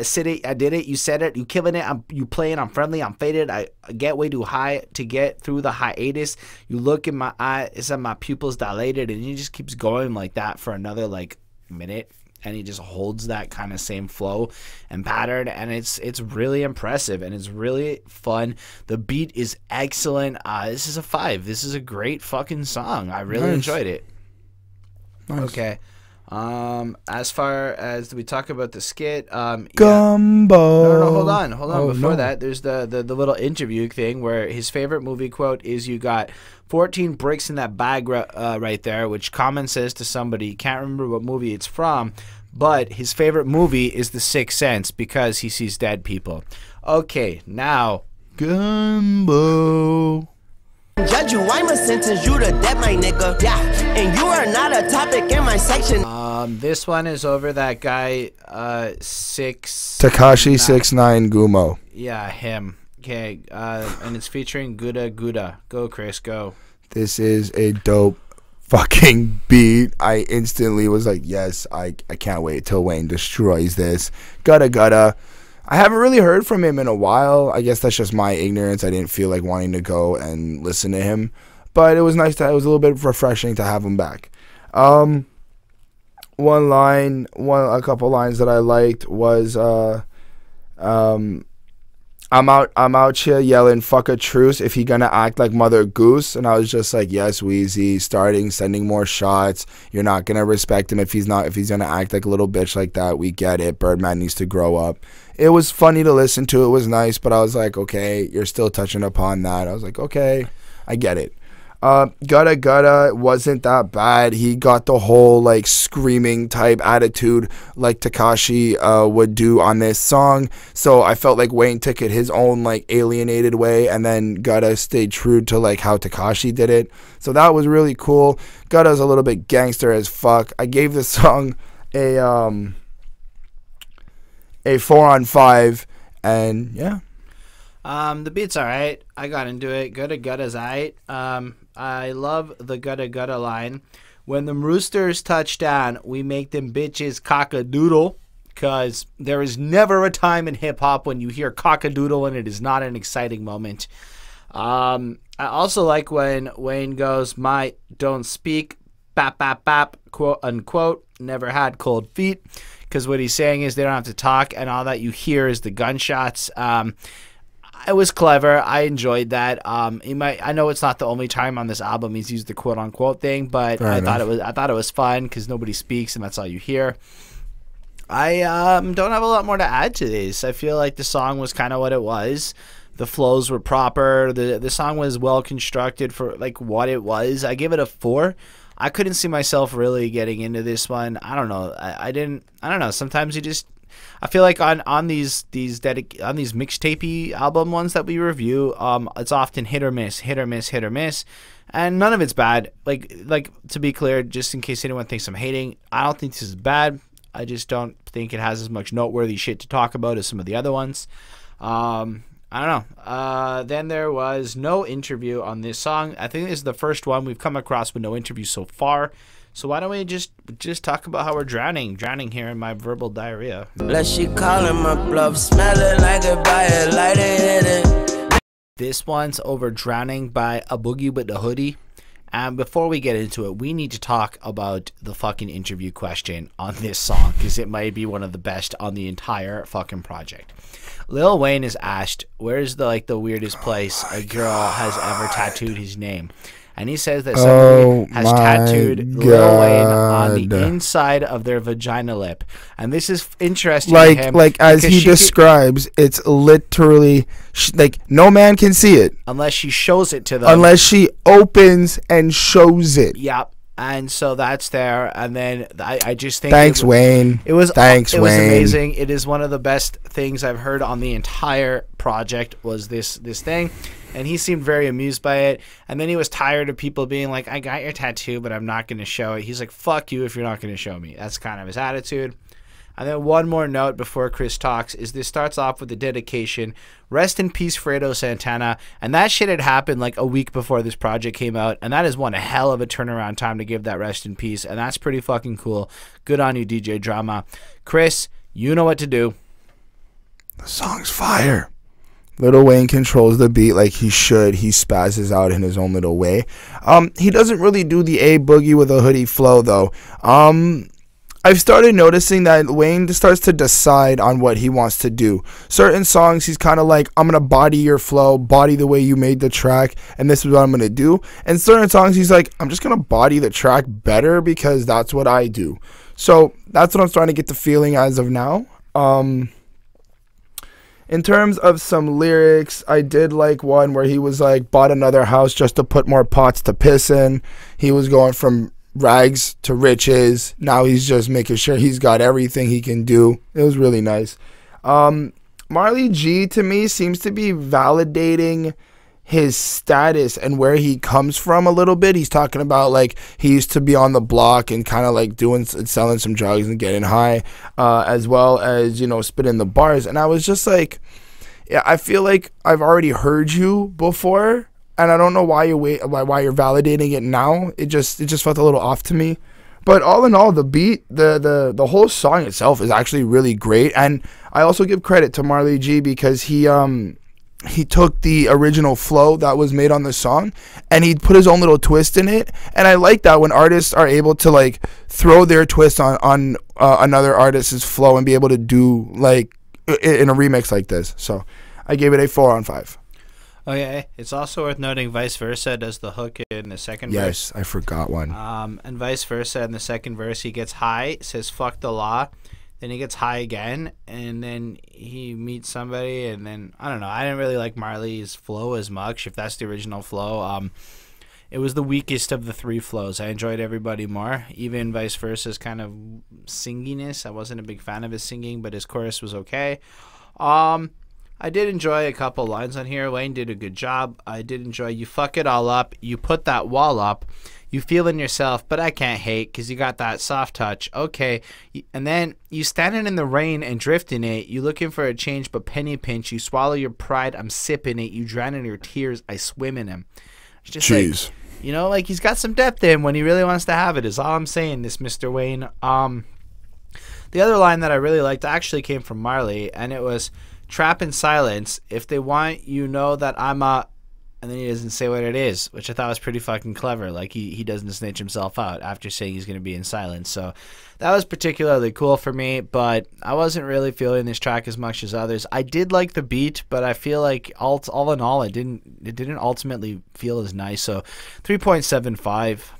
Sit it. I did it. You said it. You killing it. You playing. I'm friendly. I'm faded. I get way too high to get through the hiatus. You look in my eyes and my pupils dilated, and he just keeps going like that for another like minute. And he just holds that kind of same flow and pattern, and it's really impressive, and it's really fun. The beat is excellent. This is a 5. This is a great fucking song. I really enjoyed it. Nice. Okay. As far as we talk about the skit,
Gumbo.
No, hold on. Before that, there's the little interview thing where his favorite movie quote is, "You got 14 bricks in that bag right there," which Common says to somebody. Can't remember what movie it's from, but his favorite movie is The Sixth Sense because he sees dead people. Okay, now Gumbo.
Judge you, I'ma sentence you to death, my nigga. Yeah, and you are not a topic in my section.
This one is over that guy,
Tekashi 6ix9ine Gumbo.
Yeah, him. Okay, and it's featuring Gudda. Go, Chris, go.
This is a dope fucking beat. I instantly was like, yes, I can't wait till Wayne destroys this. Gudda. I haven't really heard from him in a while. I guess that's just my ignorance. I didn't feel like wanting to go and listen to him. But it was nice it was a little bit refreshing to have him back. A couple lines that I liked was, I'm out here yelling, fuck a truce if he gonna act like Mother Goose. And I was just like, yes, Weezy, sending more shots. You're not gonna respect him if he's gonna act like a little bitch like that. We get it. Birdman needs to grow up. It was funny to listen to. It was nice, but I was like, okay, you're still touching upon that. I was like, okay, I get it. Gudda wasn't that bad. He got the whole like screaming type attitude like Tekashi would do on this song. So I felt like Wayne took it his own like alienated way, and then Gudda stayed true to like how Tekashi did it. So that was really cool. Gudda's a little bit gangster as fuck. I gave this song a 4 on 5, and yeah.
The beat's alright. I got into it. Gudda's alright. I love the Gudda line. When them roosters touch down, we make them bitches cock-a-doodle. because there is never a time in hip-hop when you hear cock-a-doodle and it is not an exciting moment. I also like when Wayne goes, "My don't speak, bap, bap, bap, quote, unquote, never had cold feet," because what he's saying is they don't have to talk, and all that you hear is the gunshots. It was clever. I enjoyed that. I know it's not the only time on this album he's used the quote unquote thing, but I thought it was fun because nobody speaks and that's all you hear. I don't have a lot more to add to this. I feel like the song was kind of what it was. The flows were proper. The song was well constructed for like what it was. I give it a 4. I couldn't see myself really getting into this one. I don't know. I don't know. Sometimes I feel like on these mixtapey album ones that we review, it's often hit or miss, and none of it's bad. Like to be clear, just in case anyone thinks I'm hating, I don't think this is bad. I just don't think it has as much noteworthy shit to talk about as some of the other ones. I don't know. Then there was no interview on this song. I think this is the first one we've come across with no interview so far. So why don't we just talk about how we're drowning here in my verbal diarrhea.
Bless she calling my bluff, smelling like a fire, light hit it.
This one's over Drowning by A Boogie with the Hoodie. And before we get into it, we need to talk about the fucking interview question on this song because it might be one of the best on the entire fucking project. Lil Wayne is asked, where's the weirdest place a girl has ever tattooed his name? And he says that somebody has tattooed Lil Wayne on the inside of their vagina lip. And this is interesting to him.
Like as he describes, it's literally, no man can see it.
Unless she shows it to them.
Unless she opens and shows it.
Yep. And so that's there. And then I just think...
Thanks, Wayne.
It was amazing. It is one of the best things I've heard on the entire project was this thing. And he seemed very amused by it. And then he was tired of people being like, I got your tattoo, but I'm not going to show it. He's like, fuck you if you're not going to show me. That's kind of his attitude. And then one more note before Chris talks is this starts off with a dedication. Rest in peace, Fredo Santana. And that shit had happened like a week before this project came out. And that is one hell of a turnaround time to give that rest in peace. And that's pretty fucking cool. Good on you, DJ Drama. Chris, you know what to do.
The song's fire. Lil Wayne controls the beat like he should. He spazzes out in his own little way. He doesn't really do the A Boogie with a Hoodie flow, though. I've started noticing that Wayne starts to decide on what he wants to do. Certain songs, he's kind of like, I'm going to body your flow, body the way you made the track, and this is what I'm going to do. And certain songs, he's like, I'm just going to body the track better because that's what I do. So that's what I'm starting to get the feeling as of now. In terms of some lyrics, I did like one where he was like, bought another house just to put more pots to piss in. He was going from rags to riches. Now he's just making sure he's got everything he can do. It was really nice. Marley G, to me, seems to be validating his status and where he comes from a little bit. He's talking about like he used to be on the block and kind of like doing and selling some drugs and getting high, as well as, you know, spitting the bars. And I was just like, yeah, I feel like I've already heard you before, and I don't know why you're validating it now. It just felt a little off to me. But all in all, the beat, the whole song itself is actually really great. And I also give credit to Marley G because he took the original flow that was made on the song and he put his own little twist in it. And I like that when artists are able to like throw their twist on another artist's flow and be able to do like in a remix like this. So I gave it a 4 on 5.
Okay, it's also worth noting Vice Versa does the hook in the second verse.
Yes, I forgot one.
And Vice Versa in the second verse, he gets high, says fuck the law. Then he gets high again, and then he meets somebody, and then, I don't know. I didn't really like Marley's flow as much, if that's the original flow. It was the weakest of the 3 flows. I enjoyed everybody more. Even Vice Versa's kind of singiness. I wasn't a big fan of his singing, but his chorus was okay. I did enjoy a couple lines on here. Wayne did a good job. I did enjoy you fuck it all up. You put that wall up. You feel in yourself, but I can't hate because you got that soft touch. Okay. And then you standing in the rain and drifting it. You looking for a change, but penny pinch. You swallow your pride. I'm sipping it. You drown in your tears. I swim in them. It's just like, you know, like he's got some depth in when he really wants to have it is all I'm saying, this Mr. Wayne. The other line that I really liked actually came from Marley, and it was, "Trap in silence. If they want, you know that I'm a," and then he doesn't say what it is, which I thought was pretty fucking clever. Like, he doesn't snitch himself out after saying he's going to be in silence. So that was particularly cool for me, but I wasn't really feeling this track as much as others. I did like the beat, but I feel like all in all, it didn't ultimately feel as nice. So 3.75.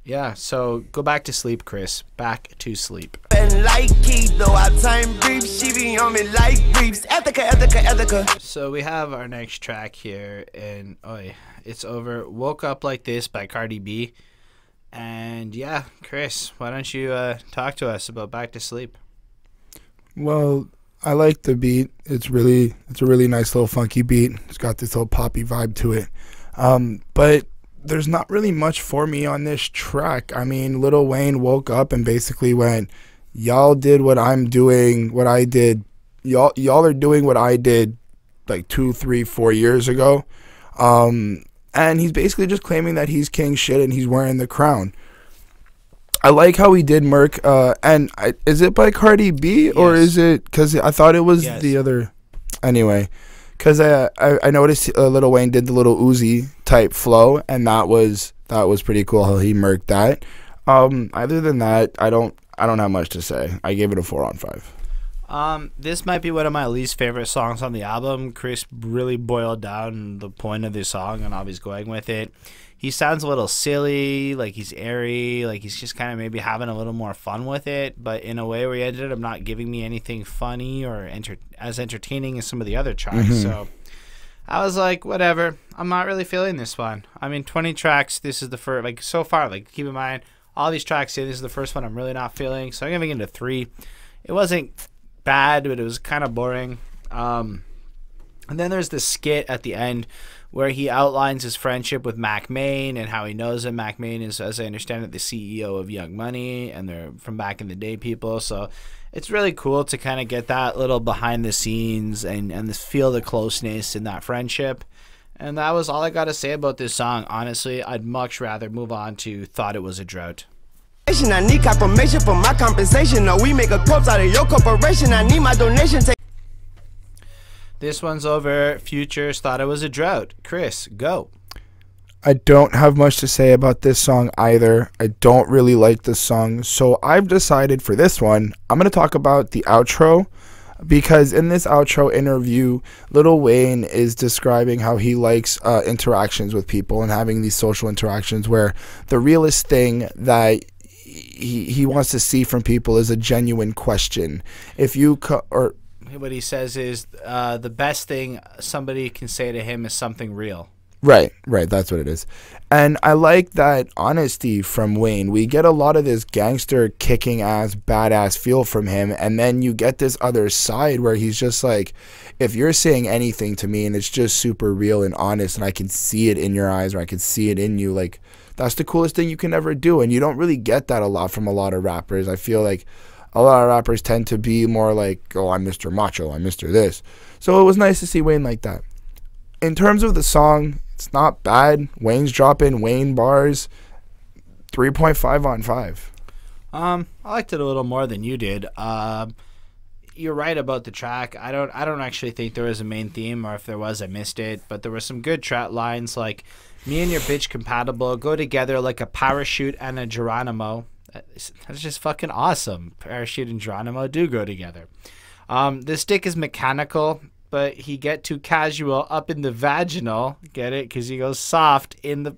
Yeah, so go back to sleep, Chris. Back to sleep. So we have our next track here, and it's over. Woke Up Like This by Cardi B. And yeah, Chris, why don't you talk to us about Back to Sleep?
Well, I like the beat. It's a really nice little funky beat. It's got this little poppy vibe to it. But there's not really much for me on this track. I mean, Lil Wayne woke up and basically went, y'all did what I'm doing, what I did. Y'all are doing what I did like 2, 3, 4 years ago. And he's basically just claiming that he's king shit and he's wearing the crown. I like how he did Merc. Is it by Cardi B or is it? Because I thought it was the other. Anyway. Because I noticed Lil Wayne did the little Uzi type flow, and that was pretty cool how he murked that. Other than that, I don't have much to say. I gave it a 4 on 5.
This might be one of my least favorite songs on the album. Chris really boiled down the point of the song, and I was going with it. He sounds a little silly, like he's airy, like he's just kind of maybe having a little more fun with it, but in a way where he ended up not giving me anything funny or as entertaining as some of the other tracks. So I was like, whatever. I'm not really feeling this one. I mean, 20 tracks. This is the first, like so far, like keep in mind, all these tracks here, this is the first one I'm really not feeling. So I'm giving it a 3. It wasn't bad, but it was kind of boring. And then there's the skit at the end where he outlines his friendship with Mac Main and how he knows that Mac Main is, as I understand it, the CEO of Young Money, and they're from back in the day people. So it's really cool to kind of get that little behind the scenes and feel the closeness in that friendship. And that was all I got to say about this song. Honestly, I'd much rather move on to Thought It Was a Drought.
I need confirmation for my compensation. No, we make a corpse out of your corporation. I need my donation.
This one's over. Future's Thought It Was a Drought. Chris, go.
I don't have much to say about this song either. I don't really like this song. So I've decided for this one, I'm going to talk about the outro. Because in this outro interview, Lil Wayne is describing how he likes interactions with people and having these social interactions where the realest thing that he wants to see from people is a genuine question. If you
what he says is the best thing somebody can say to him is something real.
Right, that's what it is. And I like that honesty from Wayne. We get a lot of this gangster kicking ass, badass feel from him, and then you get this other side where he's just like, if you're saying anything to me and it's just super real and honest and I can see it in your eyes or I can see it in you, like, that's the coolest thing you can ever do. And you don't really get that a lot from a lot of rappers. I feel like a lot of rappers tend to be more like, oh, I'm Mr. Macho, I'm Mr. This. So it was nice to see Wayne like that. In terms of the song, it's not bad. Wayne's dropping Wayne bars. 3.5 on 5.
I liked it a little more than you did. You're right about the track. I don't actually think there was a main theme, or if there was, I missed it. But there were some good track lines like, "Me and your bitch compatible, go together like a parachute and a Geronimo." That's just fucking awesome. Parachute and Geronimo do go together. This dick is mechanical, but he get too casual up in the vaginal. Get it? Because he goes soft in the...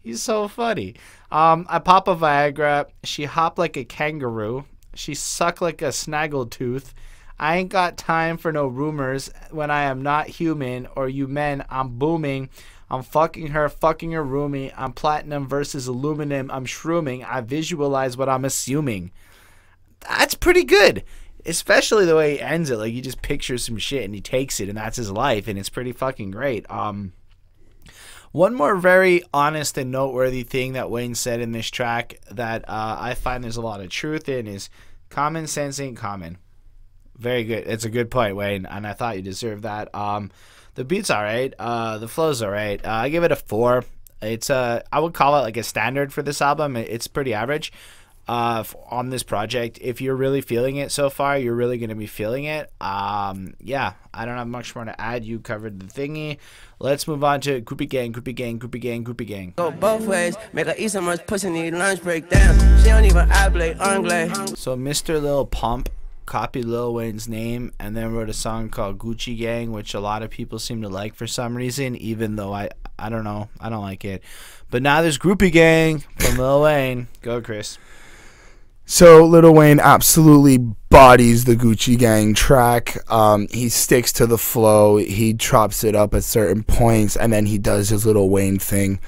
He's so funny. I pop a Viagra. She hop like a kangaroo. She suck like a snaggletooth. I ain't got time for no rumors when I am not human, or you men, I'm booming. I'm fucking her roomie. I'm platinum versus aluminum. I'm shrooming. I visualize what I'm assuming. That's pretty good. Especially the way he ends it. Like, he just pictures some shit and he takes it and that's his life, and it's pretty fucking great. One more very honest and noteworthy thing that Wayne said in this track that I find there's a lot of truth in is common sense ain't common. Very good. It's a good point, Wayne, and I thought you deserved that. The beat's alright. The flow's alright. I give it a 4. It's I would call it like a standard for this album. It's pretty average. on this project. If you're really feeling it so far, you're really going to be feeling it. Yeah, I don't have much more to add. You covered the thingy. Let's move on to Groupie Gang, Groupie Gang, Groupie Gang, Groupie Gang.
Go both ways, make her eat so much pussy, need lunch break down. She don't even oblate, anglais.
So Mr. Lil Pump copied Lil Wayne's name and then wrote a song called Gucci Gang, which a lot of people seem to like for some reason, even though I don't know, I don't like it. But now there's Groupie Gang from Lil Wayne. Go, Chris.
So Lil Wayne absolutely bodies the Gucci Gang track. He sticks to the flow. He chops it up at certain points, and then he does his Lil Wayne thing.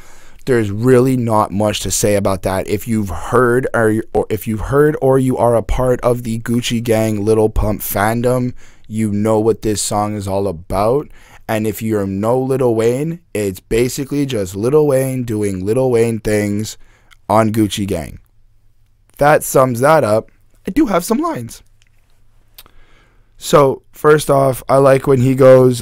There's really not much to say about that. If you've heard or you are a part of the Gucci Gang Lil Pump fandom, you know what this song is all about. And if you know Lil Wayne, it's basically just Lil Wayne doing Lil Wayne things on Gucci Gang. That sums that up. I do have some lines. So, first off, I like when he goes,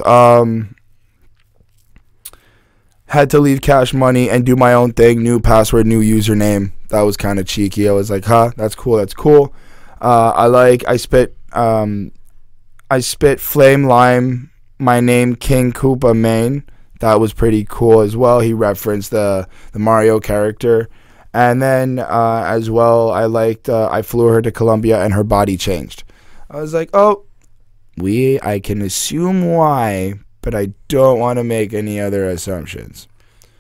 had to leave Cash Money and do my own thing, new password, new username. That was kind of cheeky. I was like, huh, that's cool, that's cool. I spit Flame Lime, my name King Koopa Main. That was pretty cool as well. He referenced the Mario character. And then, as well, I liked, I flew her to Colombia and her body changed. I was like, oh, I can assume why, but I don't want to make any other assumptions.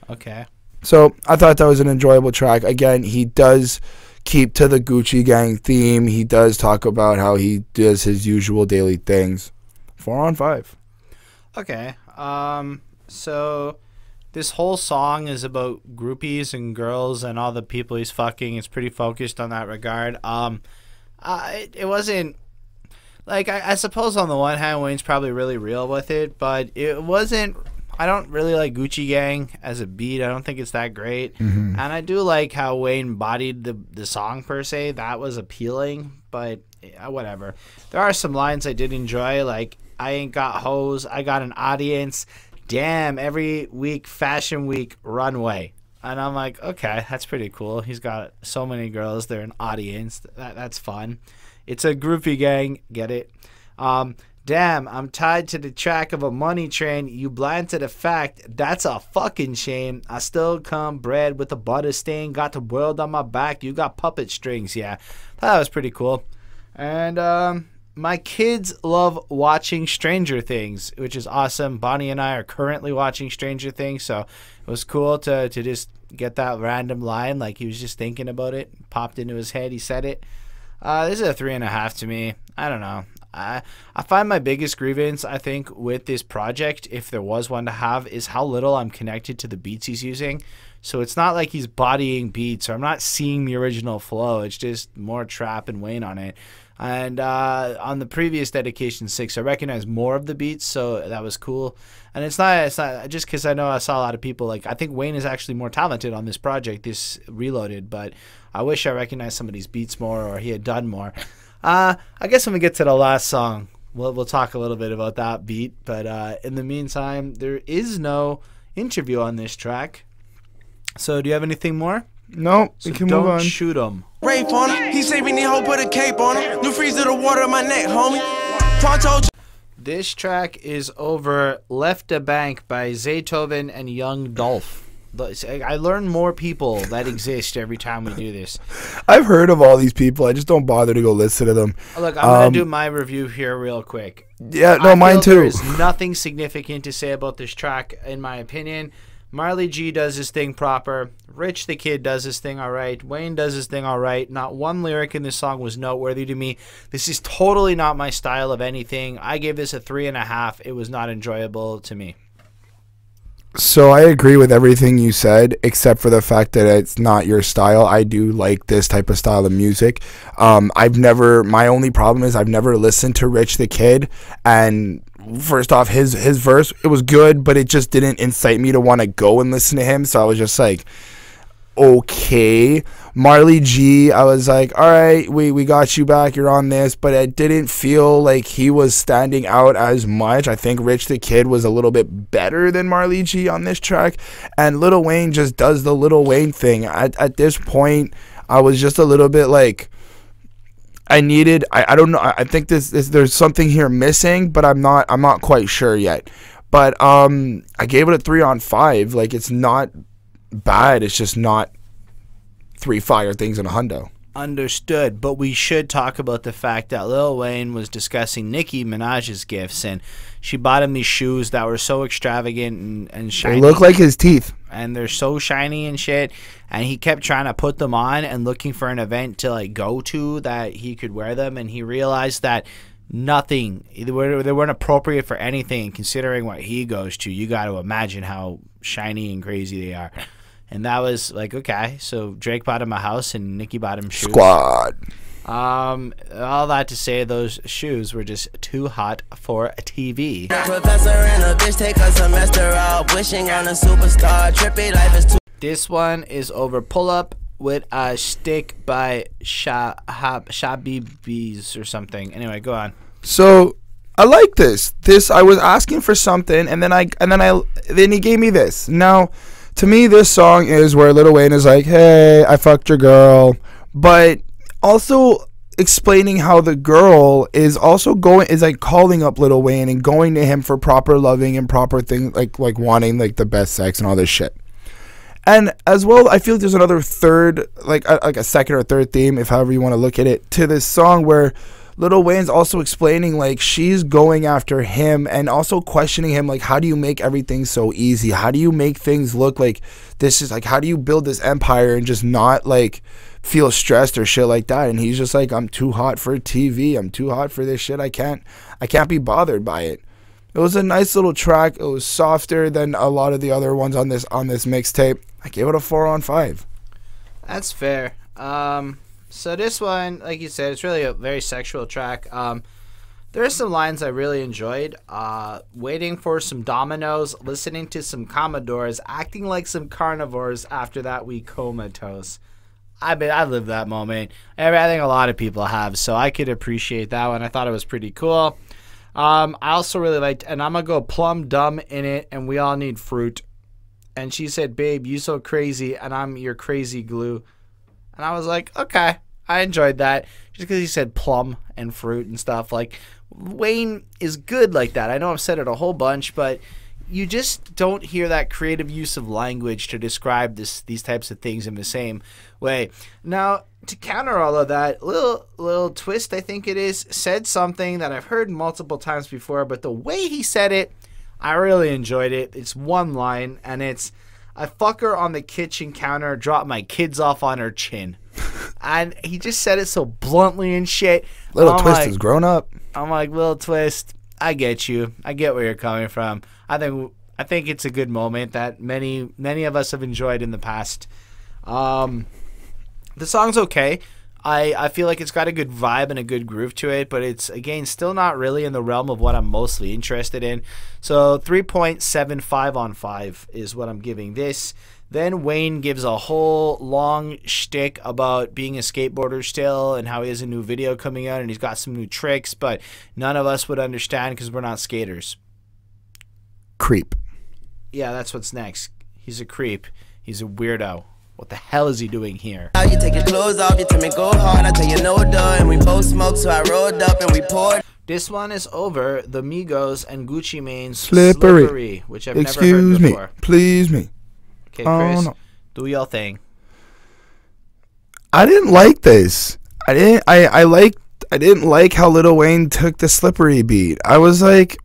Okay.
So, I thought that was an enjoyable track. Again, he does keep to the Gucci Gang theme. He does talk about how he does his usual daily things. 4 on 5.
Okay. So this whole song is about groupies and girls and all the people he's fucking. It's pretty focused on that regard. It wasn't like, I suppose on the one hand Wayne's probably really real with it, but it wasn't. I don't really like Gucci Gang as a beat. I don't think it's that great. And I do like how Wayne bodied the song per se. That was appealing, but whatever. There are some lines I did enjoy, like, I ain't got hoes, I got an audience. Damn, every week, Fashion Week, runway. And I'm like, okay, that's pretty cool. He's got so many girls. They're an audience. That's fun. It's a Groupie Gang. Get it? Damn, I'm tied to the track of a money train. You blind to the fact. That's a fucking shame. I still come bread with a butter stain. Got the world on my back. You got puppet strings. Yeah, that was pretty cool. And my kids love watching Stranger Things, which is awesome. Bonnie and I are currently watching Stranger Things, so it was cool to just get that random line. Like, he was just thinking about it, popped into his head, he said it. This is a 3.5 to me. I don't know. I find my biggest grievance, I think, with this project, if there was one to have, is how little I'm connected to the beats he's using. So it's not like he's bodying beats, or I'm not seeing the original flow. It's just more trap and Wayne on it. And on the previous Dedication 6, I recognized more of the beats, so that was cool. And it's not just because I know I saw a lot of people, like, I think Wayne is actually more talented on this project, this Reloaded, but I wish I recognized some of these beats more, or he had done more. I guess when we get to the last song, we'll talk a little bit about that beat, but in the meantime, there is no interview on this track. So do you have anything more?
No,
So
we can move on.
don't shoot him.
Rape on him. He say we need hope, put a cape on him. New freeze to the water in my neck, homie. Pronto.
This track is over Left a Bank by Zaytoven and Young Dolph. I learn more people that exist every time we do this.
I've heard of all these people. I just don't bother to go listen to them.
Look, I'm going to do my review here real quick.
Yeah, no, mine too.
There is nothing significant to say about this track, in my opinion. Marley G does his thing proper. Rich the Kid does his thing all right. Wayne does his thing all right. Not one lyric in this song was noteworthy to me. This is totally not my style of anything. I gave this a 3.5. It was not enjoyable to me.
So I agree with everything you said, except for the fact that it's not your style. I do like this type of style of music. My only problem is I've never listened to Rich the Kid, and first off, his verse, it was good, but it just didn't incite me to want to go and listen to him, so I was just like, okay. Marley G, I was like, all right, we got you back, you're on this, but it didn't feel like he was standing out as much. I think Rich the Kid was a little bit better than Marley G on this track, and Lil Wayne just does the Lil Wayne thing. At this point, I was just a little bit like, I don't know. I think there's something here missing, but I'm not quite sure yet. But I gave it a 3 on 5. Like, it's not bad. It's just not 3 fire things in a hundo.
Understood, but we should talk about the fact that Lil Wayne was discussing Nicki Minaj's gifts, and she bought him these shoes that were so extravagant and shiny.
They look like his teeth.
And they're so shiny and shit, and he kept trying to put them on and looking for an event to like go to that he could wear them, and he realized that nothing, they weren't appropriate for anything, and considering what he goes to, you got to imagine how shiny and crazy they are. And that was like, okay, so Drake bought him a house and Nicki bought him shoes.
Squad.
All that to say, those shoes were just too hot for TV.
Professor and a bitch take a semester out, wishing on a superstar. Trippy life is too.
This one is over Pull Up with a Stick by Shabibis or something. Anyway, go on.
So I like this. I was asking for something, and then he gave me this. Now, to me, this song is where Lil Wayne is like, "Hey, I fucked your girl," but also explaining how the girl is also like calling up Lil Wayne and going to him for proper loving and proper things, like wanting like the best sex and all this shit. And as well, I feel like there's another third, like a second or third theme, if however you want to look at it, to this song where Lil Wayne's also explaining like she's going after him and also questioning him, like, how do you make everything so easy? How do you make things look like this is like, how do you build this empire and just not like feel stressed or shit like that? And he's just like, I'm too hot for TV. I'm too hot for this shit. I can't be bothered by it. It was a nice little track. It was softer than a lot of the other ones on this mixtape. I gave it a 4 on 5.
That's fair. So this one, like you said, it's really a very sexual track. There are some lines I really enjoyed. Waiting for some dominoes, listening to some Commodores, acting like some carnivores, after that we comatose. I lived that moment. I think a lot of people have, so I could appreciate that one. I thought it was pretty cool. I also really liked, and I'm going to go plum dumb in it, and we all need fruit. And she said, babe, you so crazy, and I'm your crazy glue. And I was like, okay, I enjoyed that. Just because he said plum and fruit and stuff. Like, Wayne is good like that. I know I've said it a whole bunch, but you just don't hear that creative use of language to describe these types of things in the same way. Now, to counter all of that, Lil Twist, I think it is, said something that I've heard multiple times before, but the way he said it, I really enjoyed it. It's one line, and it's, I fuck her on the kitchen counter, drop my kids off on her chin. And he just said it so bluntly and shit.
Lil Twist is grown up.
I'm like, Lil Twist, I get you. I get where you're coming from. I think it's a good moment that many of us have enjoyed in the past. The song's okay. I feel like it's got a good vibe and a good groove to it, but it's, again, still not really in the realm of what I'm mostly interested in. So 3.75 on 5 is what I'm giving this. Then Wayne gives a whole long shtick about being a skateboarder still and how he has a new video coming out and he's got some new tricks, but none of us would understand because we're not skaters.
Kreep.
Yeah, that's what's next. He's a creep. He's a weirdo. What the hell is he doing here?
You take your clothes off, you tell me go hard, I tell you no duh, and we both smoke, so I rolled up and we poured.
This one is over the Migos and Gucci Mane's
Slippery,
which I've never heard before.
Please me.
Okay, Chris, do your thing.
I didn't like this. I didn't like how Lil Wayne took the Slippery beat. I was like,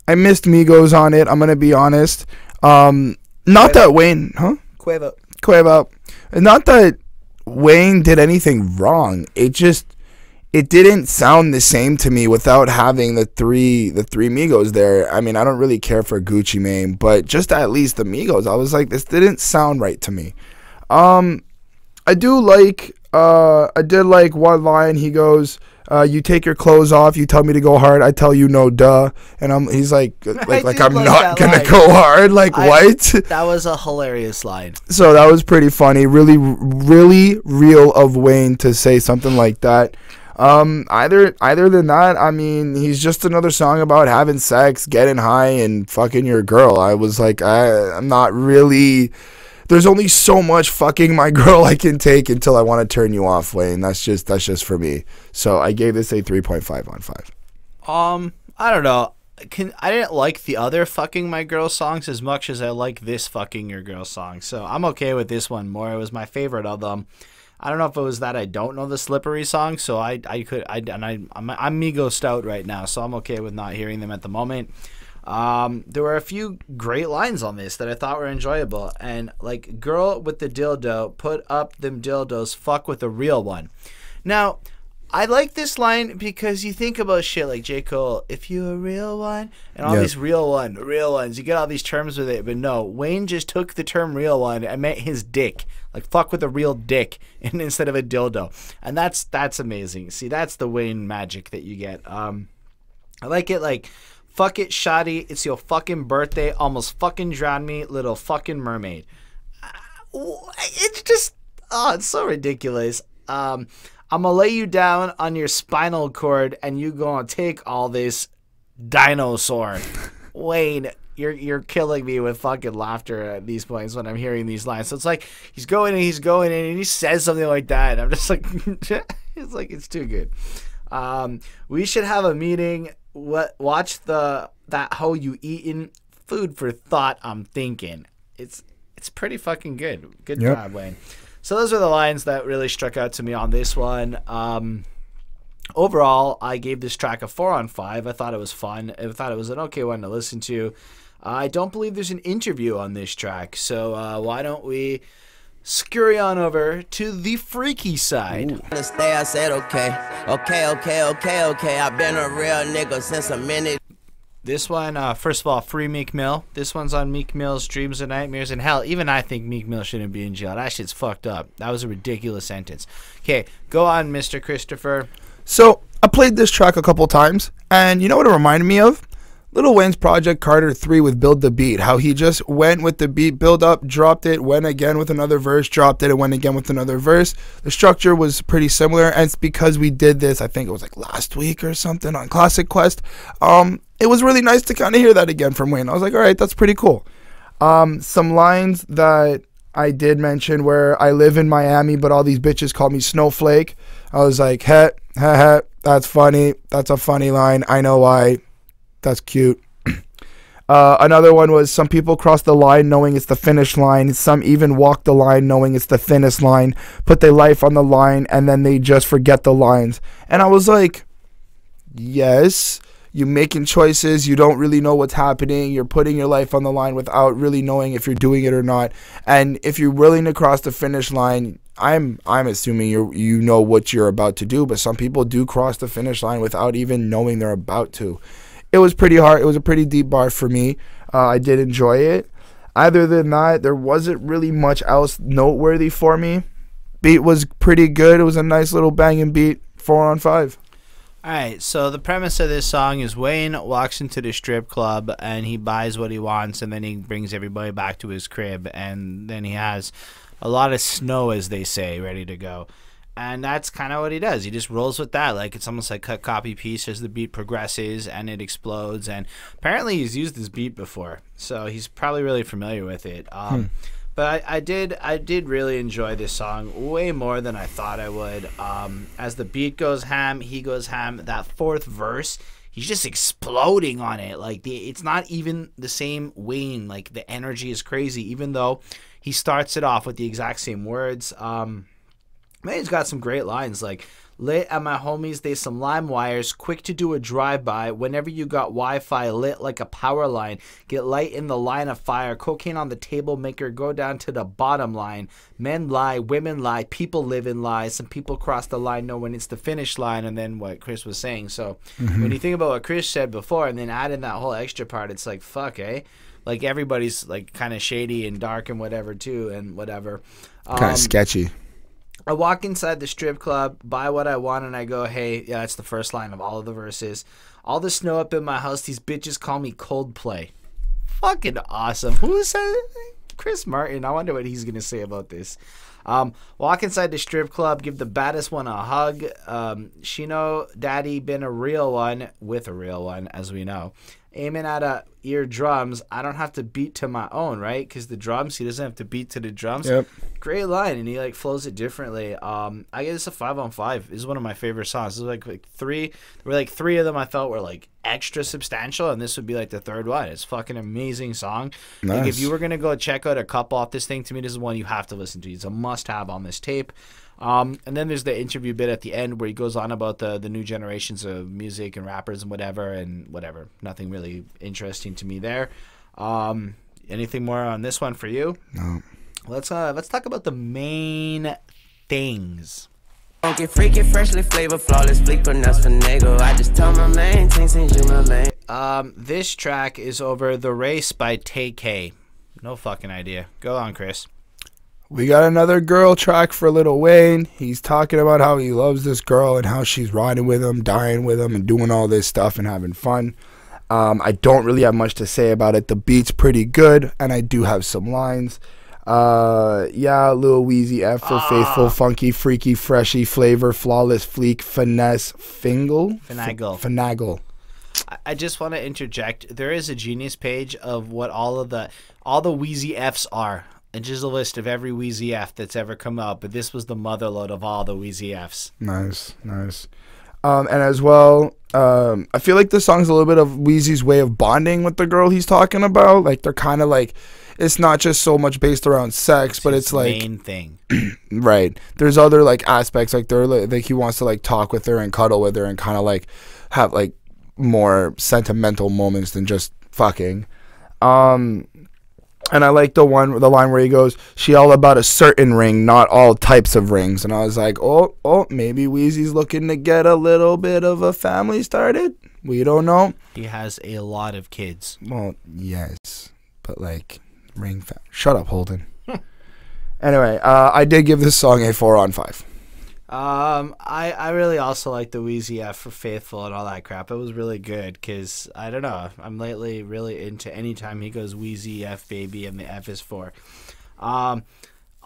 I missed Migos on it. I'm gonna be honest. Not that Wayne, huh? Quavo. Not that Wayne did anything wrong. It didn't sound the same to me without having the three Migos there. I mean, I don't really care for Gucci Mane, but just at least the Migos, I was like, this didn't sound right to me. I did like one line. He goes, you take your clothes off, you tell me to go hard, I tell you no duh. And he's like I'm not gonna go hard. Like, what?
That was a hilarious line.
So that was pretty funny. Really, really real of Wayne to say something like that. Either than that, I mean, he's just another song about having sex, getting high, and fucking your girl. I was like, I'm not really there's only so much fucking my girl I can take until I want to turn you off, Wayne. That's just for me. So I gave this a 3.5 on 5.
I don't know. I didn't like the other fucking my girl songs as much as I like this fucking your girl song. So I'm okay with this one more. It was my favorite of them. I don't know if it was that I don't know the Slippery song, so I'm Migos out right now, so I'm okay with not hearing them at the moment. There were a few great lines on this that I thought were enjoyable, and like, girl with the dildo, put up them dildos, fuck with a real one. Now, I like this line because you think about shit like J. Cole, if you a real one, and all these real ones. You get all these terms with it, but no, Wayne just took the term real one and meant his dick. Like, fuck with a real dick instead of a dildo. And that's amazing. See, that's the Wayne magic that you get. I like it like, fuck it, shoddy, it's your fucking birthday, almost fucking drowned me, little fucking mermaid. It's just, it's so ridiculous. I'm gonna lay you down on your spinal cord and you gonna take all this dinosaur. Wayne, you're killing me with fucking laughter at these points when I'm hearing these lines. So it's like he's going and he says something like that. And I'm just like, it's like, it's too good. We should have a meeting. Watch that hoe you eating. Food for thought, I'm thinking. It's pretty fucking good. Good job, Wayne. So those are the lines that really struck out to me on this one. Overall, I gave this track a 4 on 5. I thought it was fun. I thought it was an okay one to listen to. I don't believe there's an interview on this track, so why don't we scurry on over to the freaky side.
Stay, I said okay. I've been a real nigga since a minute.
This one, first of all, free Meek Mill. This one's on Meek Mill's Dreams and Nightmares. And hell, even I think Meek Mill shouldn't be in jail. That shit's fucked up. That was a ridiculous sentence. Okay, go on, Mr. Christopher.
So, I played this track a couple times, and you know what it reminded me of? Lil Wayne's Project Carter 3 with Build the Beat. How he just went with the beat, build up, dropped it, went again with another verse, dropped it, and went again with another verse. The structure was pretty similar, and it's because we did this, I think it was like last week or something on Classic Quest. It was really nice to kind of hear that again from Wayne. I was like, all right, that's pretty cool. Some lines that I did mention where I live in Miami, but all these bitches call me Snowflake. I was like, that's funny. That's a funny line. I know why. That's cute. Another one was, some people cross the line knowing it's the finish line. Some even walk the line knowing it's the thinnest line. Put their life on the line and then they just forget the lines. And I was like, yes, you're making choices. You don't really know what's happening. You're putting your life on the line without really knowing if you're doing it or not. And if you're willing to cross the finish line, I'm assuming you know what you're about to do. But some people do cross the finish line without even knowing they're about to. It was pretty hard. It was a pretty deep bar for me. I did enjoy it. Other than that, there wasn't really much else noteworthy for me. Beat was pretty good. It was a nice little banging beat. 4 on 5.
All right, so the premise of this song is Wayne walks into the strip club and he buys what he wants, and then he brings everybody back to his crib, and then he has a lot of snow, as they say, ready to go. And that's kind of what he does. He just rolls with that. Like, it's almost like cut, copy, paste as the beat progresses and it explodes. And apparently he's used this beat before, so he's probably really familiar with it. But I did really enjoy this song way more than I thought I would. As the beat goes ham, he goes ham. That fourth verse, he's just exploding on it. Like, it's not even the same Wayne. Like, the energy is crazy, even though he starts it off with the exact same words. Wayne's got some great lines like, lit at my homies, they some lime wires, quick to do a drive-by, whenever you got Wi-Fi, lit like a power line, get light in the line of fire, cocaine on the table, make her go down to the bottom line, men lie, women lie, people live in lies, some people cross the line, know when it's the finish line, and then what Chris was saying. So when you think about what Chris said before and then add in that whole extra part, it's like, fuck, eh? Like, everybody's like kind of shady and dark and whatever too, and whatever.
Kind of sketchy.
I walk inside the strip club, buy what I want, and I go, hey, yeah, that's the first line of all of the verses. All the snow up in my house, these bitches call me Coldplay. Fucking awesome. Who said it? Chris Martin, I wonder what he's going to say about this. Walk inside the strip club, give the baddest one a hug. Shino Daddy been a real one with a real one, as we know. Aiming at a ear drums, I don't have to beat to my own, right? Because the drums, he doesn't have to beat to the drums.
Yep.
Great line, and he like flows it differently. I give this a 5 on 5. This is one of my favorite songs. This is like three. There were like 3 of them I felt were like extra substantial, and this would be like the 3rd one. It's a fucking amazing song.
Nice.
Like if you were gonna go check out a couple off this thing, to me, this is one you have to listen to. It's a must-have on this tape. And then there's the interview bit at the end where he goes on about the new generations of music and rappers and whatever. Nothing really interesting to me there. Anything more on this one for you?
No.
Let's talk about the main things.
Funky, freaky, freshly flavored, flawless, bleak, pronounced finagle. I just tell my main thing since you my main.
This track is over The Race by Tay-K. No fucking idea. Go on, Chris.
We got another girl track for Lil Wayne. He's talking about how he loves this girl and how she's riding with him, dying with him, and doing all this stuff and having fun. I don't really have much to say about it. The beat's pretty good, and I do have some lines. Yeah, Lil Weezy F for faithful, funky, freaky, freshy, flavor, flawless, fleek, finesse, finagle.
I just want to interject. There is a Genius page of what all the Weezy Fs are. And just a list of every Weezy F that's ever come out, but this was the motherload of all the Weezy Fs.
Nice. And as well, I feel like this song's a little bit of Weezy's way of bonding with the girl he's talking about. Like, they're kind of like, it's not just so much based around sex, but it's like
main thing.
Right. There's other like aspects, like they're like he wants to like talk with her and cuddle with her and kind of like have like more sentimental moments than just fucking. And I like the line where he goes, "She all about a certain ring, not all types of rings." And I was like, oh, maybe Weezy's looking to get a little bit of a family started. We don't know.
He has a lot of kids.
Well, yes, but like ring shut up, Holden. Anyway, I did give this song a 4 on 5.
I really also like the Weezy F for Faithful and all that crap. It was really good because, I don't know, I'm lately really into anytime he goes Weezy F baby and the F is for.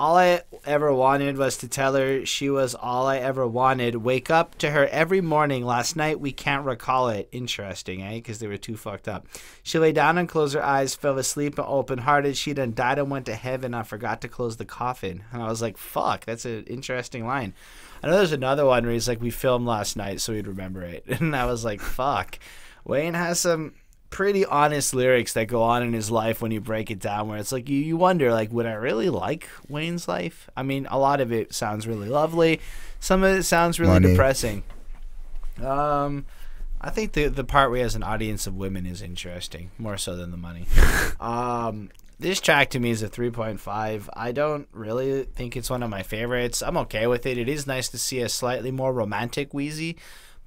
All I ever wanted was to tell her she was all I ever wanted. Wake up to her every morning. Last night we can't recall it. Interesting, eh? Because they were too fucked up. She lay down and closed her eyes, fell asleep and open-hearted. She done died and went to heaven. I forgot to close the coffin. And I was like, fuck, that's an interesting line. I know there's another one where he's like, we filmed last night so we'd remember it. And I was like, fuck. Wayne has some pretty honest lyrics that go on in his life when you break it down, where it's like you wonder, like, would I really like Wayne's life? I mean, a lot of it sounds really lovely. Some of it sounds really depressing. I think the part where he has an audience of women is interesting, more so than the money. This track to me is a 3.5. I don't really think it's one of my favorites. I'm okay with it. It is nice to see a slightly more romantic Weezy,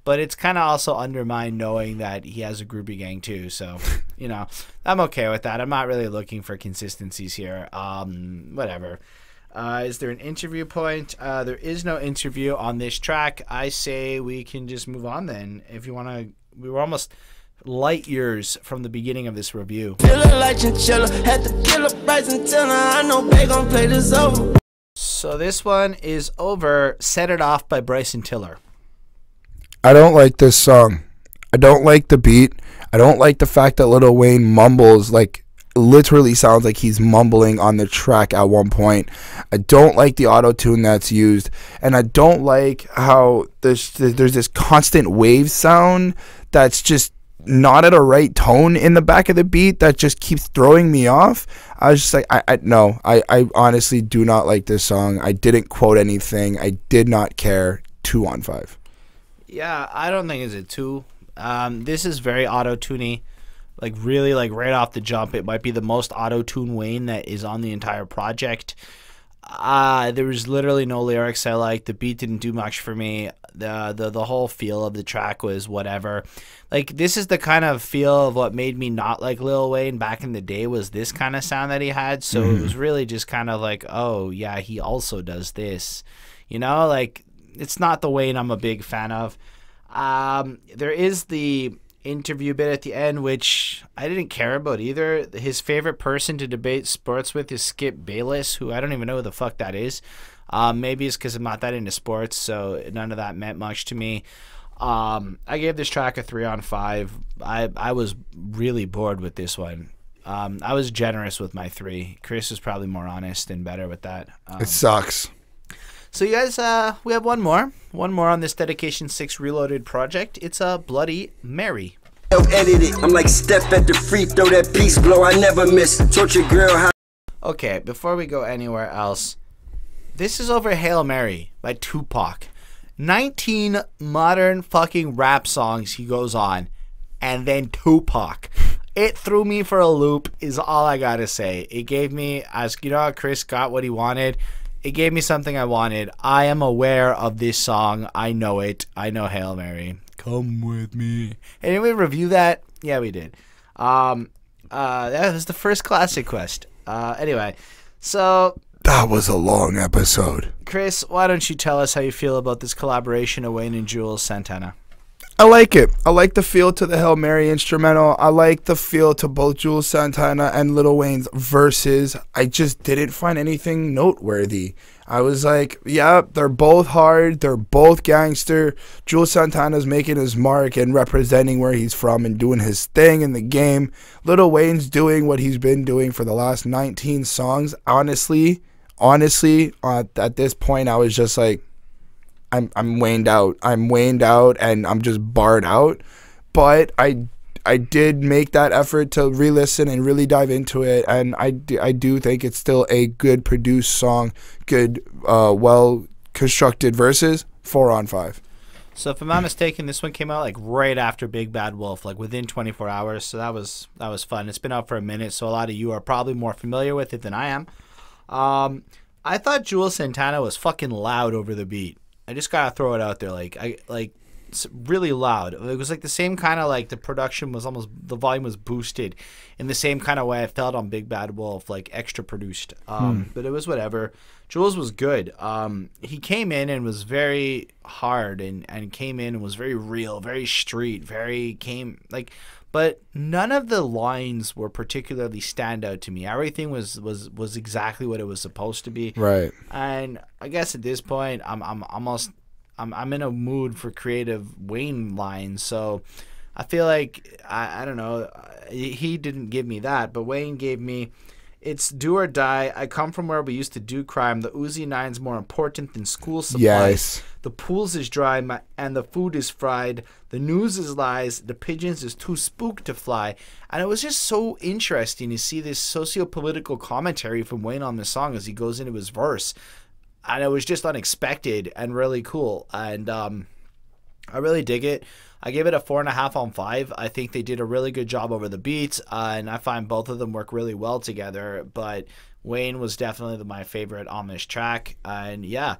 but it's kind of also undermined knowing that he has a Groupie Gang too. So, you know, I'm okay with that. I'm not really looking for consistencies here. Whatever. Is there an interview point? There is no interview on this track. I say we can just move on then. If you want to, we were almost light years from the beginning of this review. So this one is over. Set It Off by Bryson Tiller.
I don't like this song. I don't like the beat. I don't like the fact that Lil Wayne mumbles, like literally sounds like he's mumbling on the track at one point. I don't like the auto-tune that's used, and I don't like how there's this constant wave sound that's just not at a right tone in the back of the beat that just keeps throwing me off. I was just like, I honestly do not like this song. I didn't quote anything. I did not care. 2 on 5.
Yeah, I don't think it's a 2. This is very auto-tuney. Like, really, like, right off the jump, it might be the most auto-tune Wayne that is on the entire project. There was literally no lyrics I liked. The beat didn't do much for me. The whole feel of the track was whatever. Like, this is the kind of feel of what made me not like Lil Wayne back in the day, was this kind of sound that he had. So it was really just kind of like, oh, yeah, he also does this. You know, like, it's not the Wayne I'm a big fan of. There is the interview bit at the end, which I didn't care about either. His favorite person to debate sports with is Skip Bayless, who I don't even know who the fuck that is. Maybe it's because I'm not that into sports, so none of that meant much to me. I gave this track a 3 on 5. I was really bored with this one. I was generous with my 3. Chris was probably more honest and better with that.
It sucks.
So you guys, we have one more on this Dedication 6 Reloaded project. It's a Bloody Mary.
Edit it. I'm like step at the free throw, that piece blow I never miss. Torture girl.
Okay, before we go anywhere else, this is over Hail Mary by Tupac. 19 modern fucking rap songs he goes on, and then Tupac. It threw me for a loop is all I gotta say. It gave me, as you know how Chris got what he wanted, it gave me something I wanted. I am aware of this song. I know it. I know Hail Mary. Come with me. And did we review that? Yeah, we did. That was the first classic quest. Anyway, so
that was a long episode.
Chris, why don't you tell us how you feel about this collaboration of Wayne and Juelz Santana?
I like it. I like the feel to the Hail Mary instrumental. I like the feel to both Juelz Santana and Lil Wayne's verses. I just didn't find anything noteworthy. I was like, yeah, they're both hard. They're both gangster. Juelz Santana's making his mark and representing where he's from and doing his thing in the game. Lil Wayne's doing what he's been doing for the last 19 songs. Honestly, at this point, I was just like, I'm waned out. I'm waned out and I'm just barred out. But I did make that effort to re-listen and really dive into it, and I do think it's still a good produced song, good, well constructed verses. 4 on 5.
So if I'm not mistaken, this one came out like right after Big Bad Wolf, like within 24 hours. So that was fun. It's been out for a minute, so a lot of you are probably more familiar with it than I am. I thought Juelz Santana was fucking loud over the beat. I just gotta throw it out there, it's really loud. It was like the same kind of like the production was almost, the volume was boosted in the same kind of way I felt on Big Bad Wolf, like extra produced. But it was whatever. Juelz was good. He came in and was very hard and came in and was very real, very street, but none of the lines were particularly stand out to me. Everything was exactly what it was supposed to be.
Right.
And I guess at this point, I'm in a mood for creative Wayne lines. So I feel like I don't know. He didn't give me that, but Wayne gave me. It's do or die. I come from where we used to do crime. The Uzi 9's more important than school supplies.
Yes.
The pools is dry and the food is fried. The news is lies. The pigeons is too spooked to fly. And it was just so interesting to see this socio-political commentary from Wayne on this song as he goes into his verse. And it was just unexpected and really cool. And I really dig it. I gave it a 4.5 on 5. I think they did a really good job over the beats, and I find both of them work really well together. But Wayne was definitely my favorite on this track, and yeah.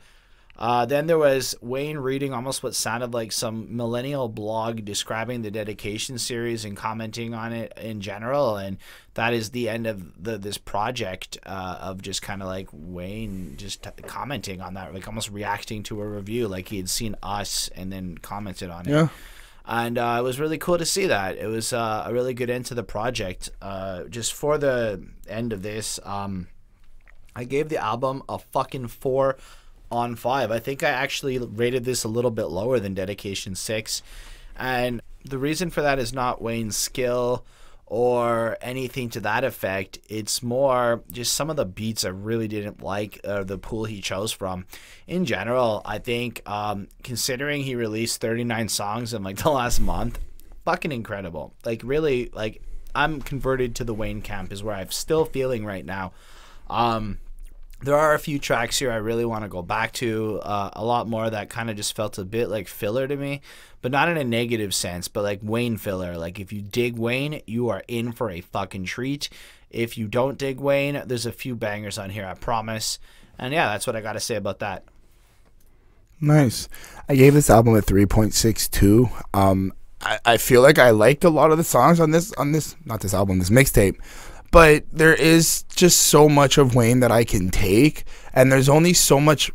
Then there was Wayne reading almost what sounded like some millennial blog describing the Dedication series and commenting on it in general, and that is the end of this project of just kind of like Wayne just commenting on that, like almost reacting to a review, like he had seen us and then commented on it. Yeah. And it was really cool to see that. It was a really good end to the project. Just for the end of this, I gave the album a fucking 4 on 5. I think I actually rated this a little bit lower than Dedication 6. And the reason for that is not Wayne's skill or anything to that effect. It's more just some of the beats I really didn't like, the pool he chose from. In general, I think considering he released 39 songs in like the last month, fucking incredible. Like really, like I'm converted to the Wayne camp is where I'm still feeling right now. There are a few tracks here I really want to go back to, a lot more that kind of just felt a bit like filler to me, but not in a negative sense, but like Wayne filler. Like if you dig Wayne, you are in for a fucking treat. If you don't dig Wayne, there's a few bangers on here, I promise. And yeah, that's what I got to say about that.
Nice. I gave this album a 3.62. I feel like I liked a lot of the songs on this mixtape. But there is just so much of Wayne that I can take, and there's only so much.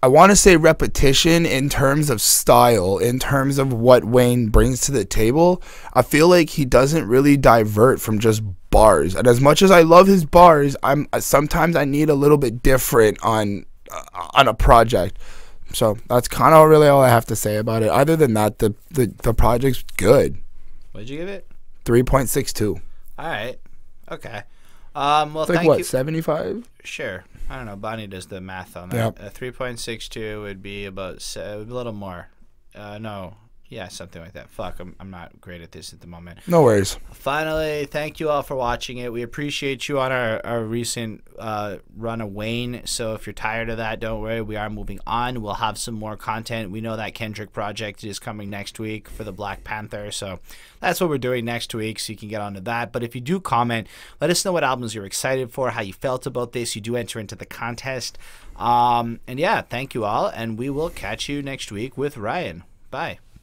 I want to say repetition in terms of style, in terms of what Wayne brings to the table. I feel like he doesn't really divert from just bars. And as much as I love his bars, sometimes I need a little bit different on a project. So that's kind of really all I have to say about it. Other than that, the project's good.
What'd you give it?
3.62.
All right. Okay. Well,
It's like
thank
what,
you.
75?
Sure. I don't know. Bonnie does the math on that.
Yep.
3.62 would be about a little more. No. Yeah, something like that. Fuck, I'm not great at this at the moment.
No worries.
Finally, thank you all for watching it. We appreciate you on our recent run of Wayne. So if you're tired of that, don't worry. We are moving on. We'll have some more content. We know that Kendrick project is coming next week for the Black Panther. So that's what we're doing next week, so you can get onto that. But if you do comment, let us know what albums you're excited for, how you felt about this. You do enter into the contest. And yeah, thank you all. And we will catch you next week with Ryan. Bye.